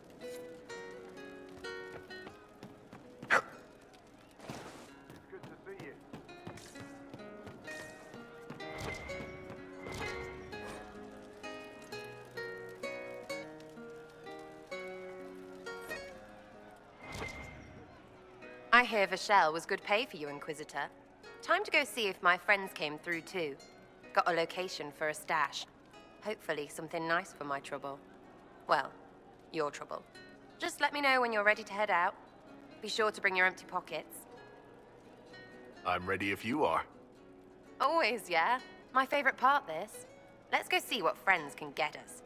[SPEAKER 18] I hear Vashel was good pay for you, Inquisitor. Time to go see if my friends came through too. Got a location for a stash. Hopefully something nice for my trouble. Well, your trouble. Just let me know when you're ready to head out. Be sure to bring your empty pockets.
[SPEAKER 2] I'm ready if you are.
[SPEAKER 18] Always, yeah. My favorite part, this. Let's go see what friends can get us.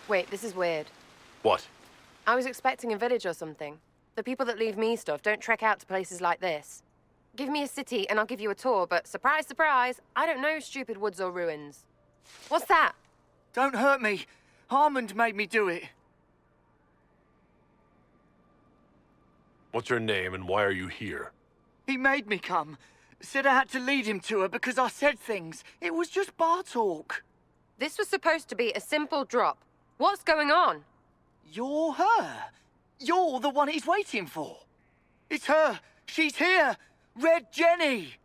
[SPEAKER 18] Wait, this is weird.
[SPEAKER 2] What?
[SPEAKER 18] I was expecting a village or something. The people that leave me stuff don't trek out to places like this. Give me a city and I'll give you a tour, but surprise, surprise, I don't know stupid woods or ruins. What's that?
[SPEAKER 19] Don't hurt me. Harmond made me do it.
[SPEAKER 2] What's your name and why are you here?
[SPEAKER 19] He made me come. Said I had to lead him to her because I said things. It was just bar talk.
[SPEAKER 18] This was supposed to be a simple drop. What's going on?
[SPEAKER 19] You're her. You're the one he's waiting for. It's her. She's here. Red Jenny.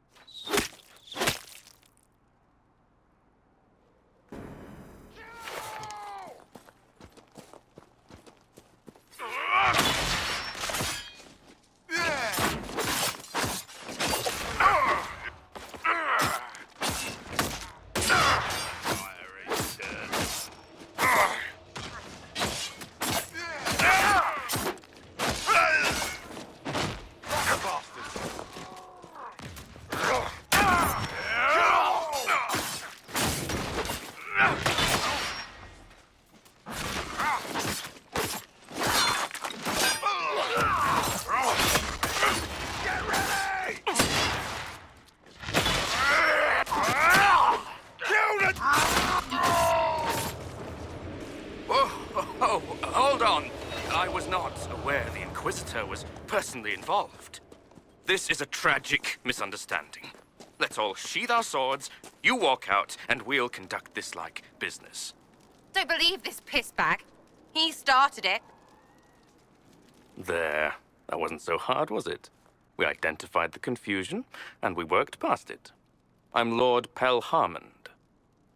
[SPEAKER 20] Was personally involved. This is a tragic misunderstanding. Let's all sheath our swords, you walk out, and we'll conduct this like business.
[SPEAKER 18] Don't believe this pissbag. He started it.
[SPEAKER 20] There. That wasn't so hard, was it? We identified the confusion, and we worked past it. I'm Lord Pel Harmond.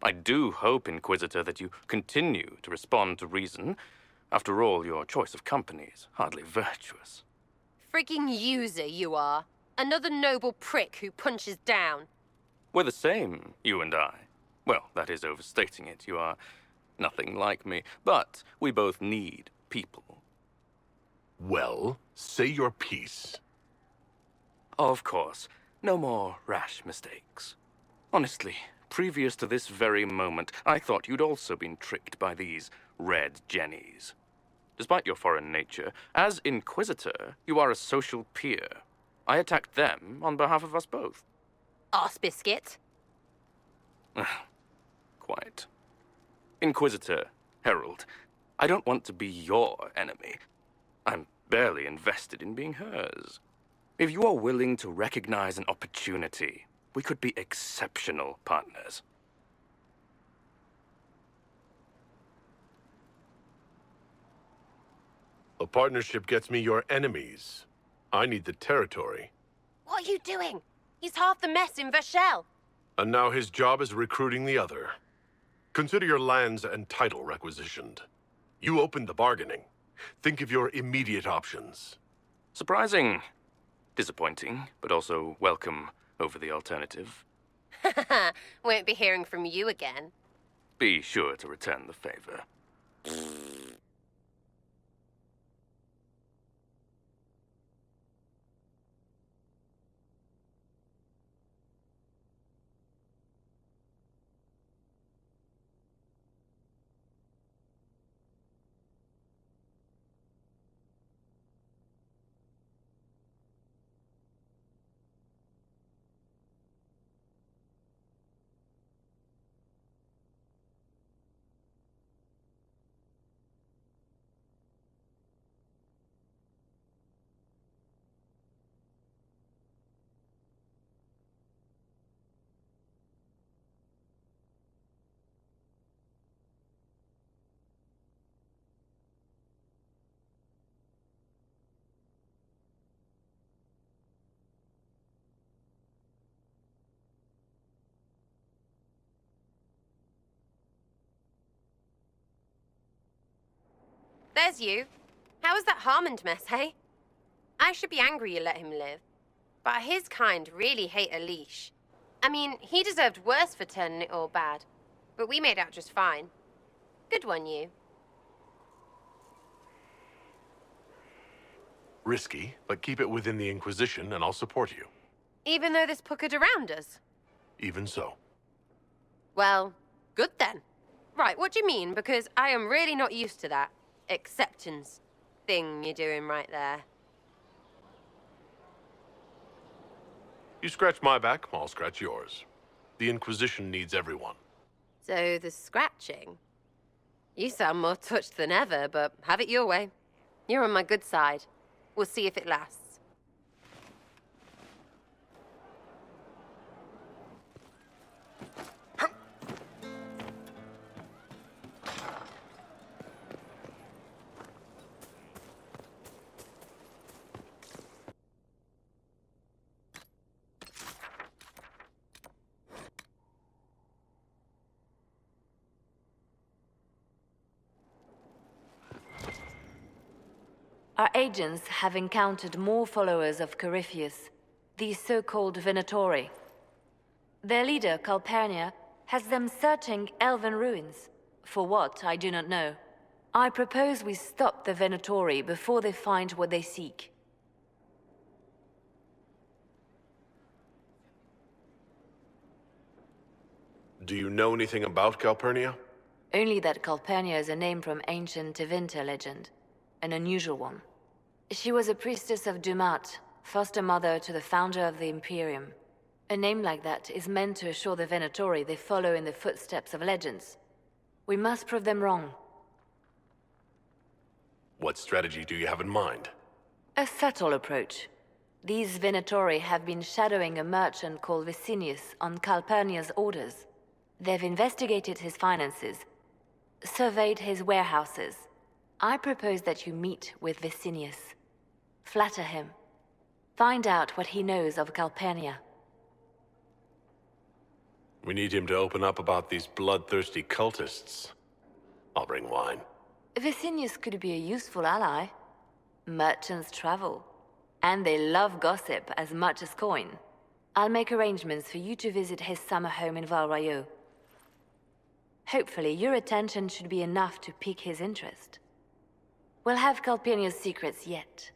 [SPEAKER 20] I do hope, Inquisitor, that you continue to respond to reason. After all, your choice of company is hardly virtuous.
[SPEAKER 18] Frigging user, you are. Another noble prick who punches down.
[SPEAKER 20] We're the same, you and I. Well, that is overstating it. You are nothing like me. But we both need people.
[SPEAKER 2] Well, say your piece.
[SPEAKER 20] Of course. No more rash mistakes. Honestly, previous to this very moment, I thought you'd also been tricked by these Red Jennies. Despite your foreign nature, as Inquisitor, you are a social peer. I attacked them on behalf of us both.
[SPEAKER 18] Arse biscuit.
[SPEAKER 20] Quite. Inquisitor, Herald, I don't want to be your enemy. I'm barely invested in being hers. If you are willing to recognize an opportunity, we could be exceptional partners.
[SPEAKER 2] A partnership gets me your enemies. I need the territory.
[SPEAKER 18] What are you doing? He's half the mess in Vashel.
[SPEAKER 2] And now his job is recruiting the other. Consider your lands and title requisitioned. You opened the bargaining. Think of your immediate options.
[SPEAKER 20] Surprising. Disappointing, but also welcome over the alternative.
[SPEAKER 18] Won't be hearing from you again.
[SPEAKER 20] Be sure to return the favor.
[SPEAKER 18] There's you. How was that Harmond mess, hey? I should be angry you let him live. But his kind really hate a leash. I mean, he deserved worse for turning it all bad. But we made out just fine. Good one, you.
[SPEAKER 2] Risky, but keep it within the Inquisition and I'll support you.
[SPEAKER 18] Even though this puckered around us?
[SPEAKER 2] Even so.
[SPEAKER 18] Well, good then. Right, what do you mean? Because I am really not used to that acceptance thing you're doing right there.
[SPEAKER 2] You scratch my back, I'll scratch yours. The Inquisition needs everyone.
[SPEAKER 18] So the scratching? You sound more touched than ever, but have it your way. You're on my good side. We'll see if it lasts.
[SPEAKER 12] Our agents have encountered more followers of Corypheus, the so-called Venatori. Their leader, Calpurnia, has them searching elven ruins. For what, I do not know. I propose we stop the Venatori before they find what they seek.
[SPEAKER 2] Do you know anything about Calpurnia?
[SPEAKER 12] Only that Calpurnia is a name from ancient Tevinter legend. An unusual one. She was a priestess of Dumat, foster mother to the founder of the Imperium. A name like that is meant to assure the Venatori they follow in the footsteps of legends. We must prove them wrong.
[SPEAKER 2] What strategy do you have in mind?
[SPEAKER 12] A subtle approach. These Venatori have been shadowing a merchant called Vicinius on Calpurnia's orders. They've investigated his finances, surveyed his warehouses. I propose that you meet with Vicinius. Flatter him. Find out what he knows of Calpurnia.
[SPEAKER 2] We need him to open up about these bloodthirsty cultists. I'll bring wine.
[SPEAKER 12] Vicinius could be a useful ally. Merchants travel. And they love gossip as much as coin. I'll make arrangements for you to visit his summer home in Val Royeaux. Hopefully, your attention should be enough to pique his interest. We'll have Calpurnia's secrets yet.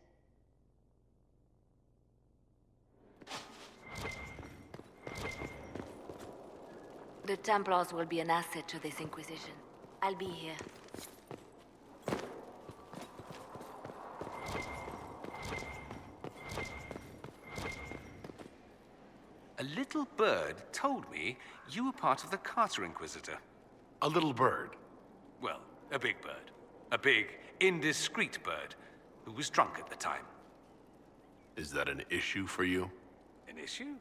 [SPEAKER 12] The Templars will be an asset to this Inquisition. I'll be here.
[SPEAKER 8] A little bird told me you were part of the Carter Inquisitor.
[SPEAKER 2] A little bird?
[SPEAKER 8] Well, a big bird. A big, indiscreet bird who was drunk at the time.
[SPEAKER 2] Is that an issue for you?
[SPEAKER 8] An issue?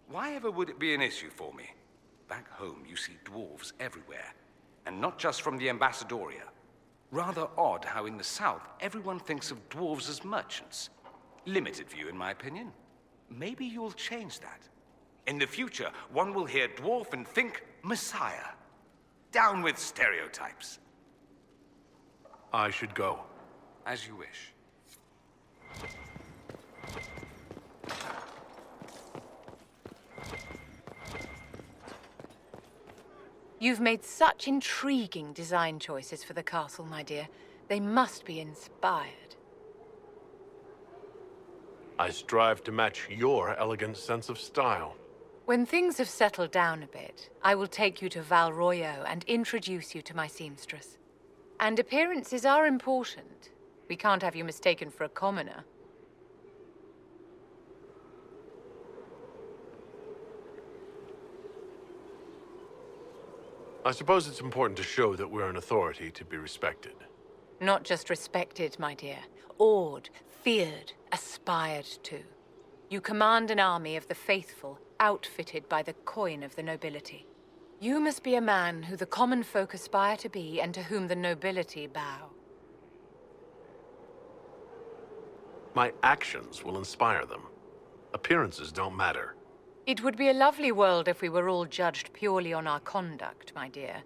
[SPEAKER 8] Why ever would it be an issue for me? Back home, you see dwarves everywhere. And not just from the Ambassadoria. Rather odd how in the south everyone thinks of dwarves as merchants. Limited view, in my opinion. Maybe you'll change that. In the future, one will hear dwarf and think Messiah. Down with stereotypes.
[SPEAKER 2] I should go.
[SPEAKER 8] As you wish.
[SPEAKER 14] You've made such intriguing design choices for the castle, my dear. They must be inspired.
[SPEAKER 2] I strive to match your elegant sense of style.
[SPEAKER 14] When things have settled down a bit, I will take you to Valroyo and introduce you to my seamstress. And appearances are important. We can't have you mistaken for a commoner.
[SPEAKER 2] I suppose it's important to show that we're an authority to be respected.
[SPEAKER 14] Not just respected, my dear. Awed, feared, aspired to. You command an army of the faithful, outfitted by the coin of the nobility. You must be a man who the common folk aspire to be and to whom the nobility bow.
[SPEAKER 2] My actions will inspire them. Appearances don't matter.
[SPEAKER 14] It would be a lovely world if we were all judged purely on our conduct, my dear.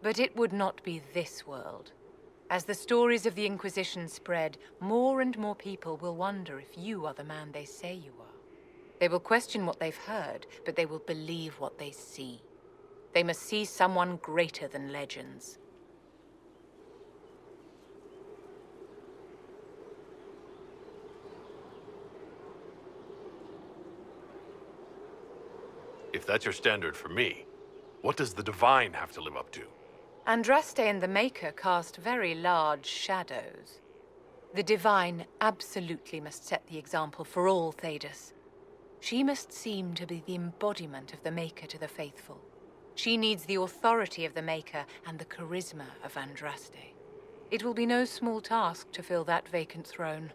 [SPEAKER 14] But it would not be this world. As the stories of the Inquisition spread, more and more people will wonder if you are the man they say you are. They will question what they've heard, but they will believe what they see. They must see someone greater than legends.
[SPEAKER 2] If that's your standard for me, what does the Divine have to live up to?
[SPEAKER 14] Andraste and the Maker cast very large shadows. The Divine absolutely must set the example for all Thedas. She must seem to be the embodiment of the Maker to the faithful. She needs the authority of the Maker and the charisma of Andraste. It will be no small task to fill that vacant throne.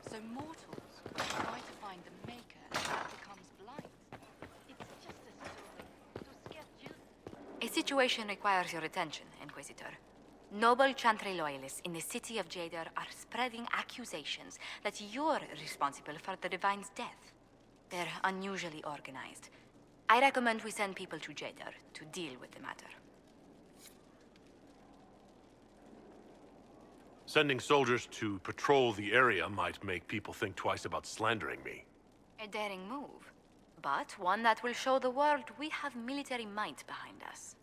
[SPEAKER 15] So mortals try to find the Maker and that becomes blind. It's just a story to scare children.
[SPEAKER 21] A situation requires your attention, Inquisitor. Noble Chantry loyalists in the city of Jadar are spreading accusations that you're responsible for the Divine's death. They're unusually organized. I recommend we send people to Jadar to deal with the matter.
[SPEAKER 2] Sending soldiers to patrol the area might make people think twice about slandering me.
[SPEAKER 21] A daring move, but one that will show the world we have military might behind us.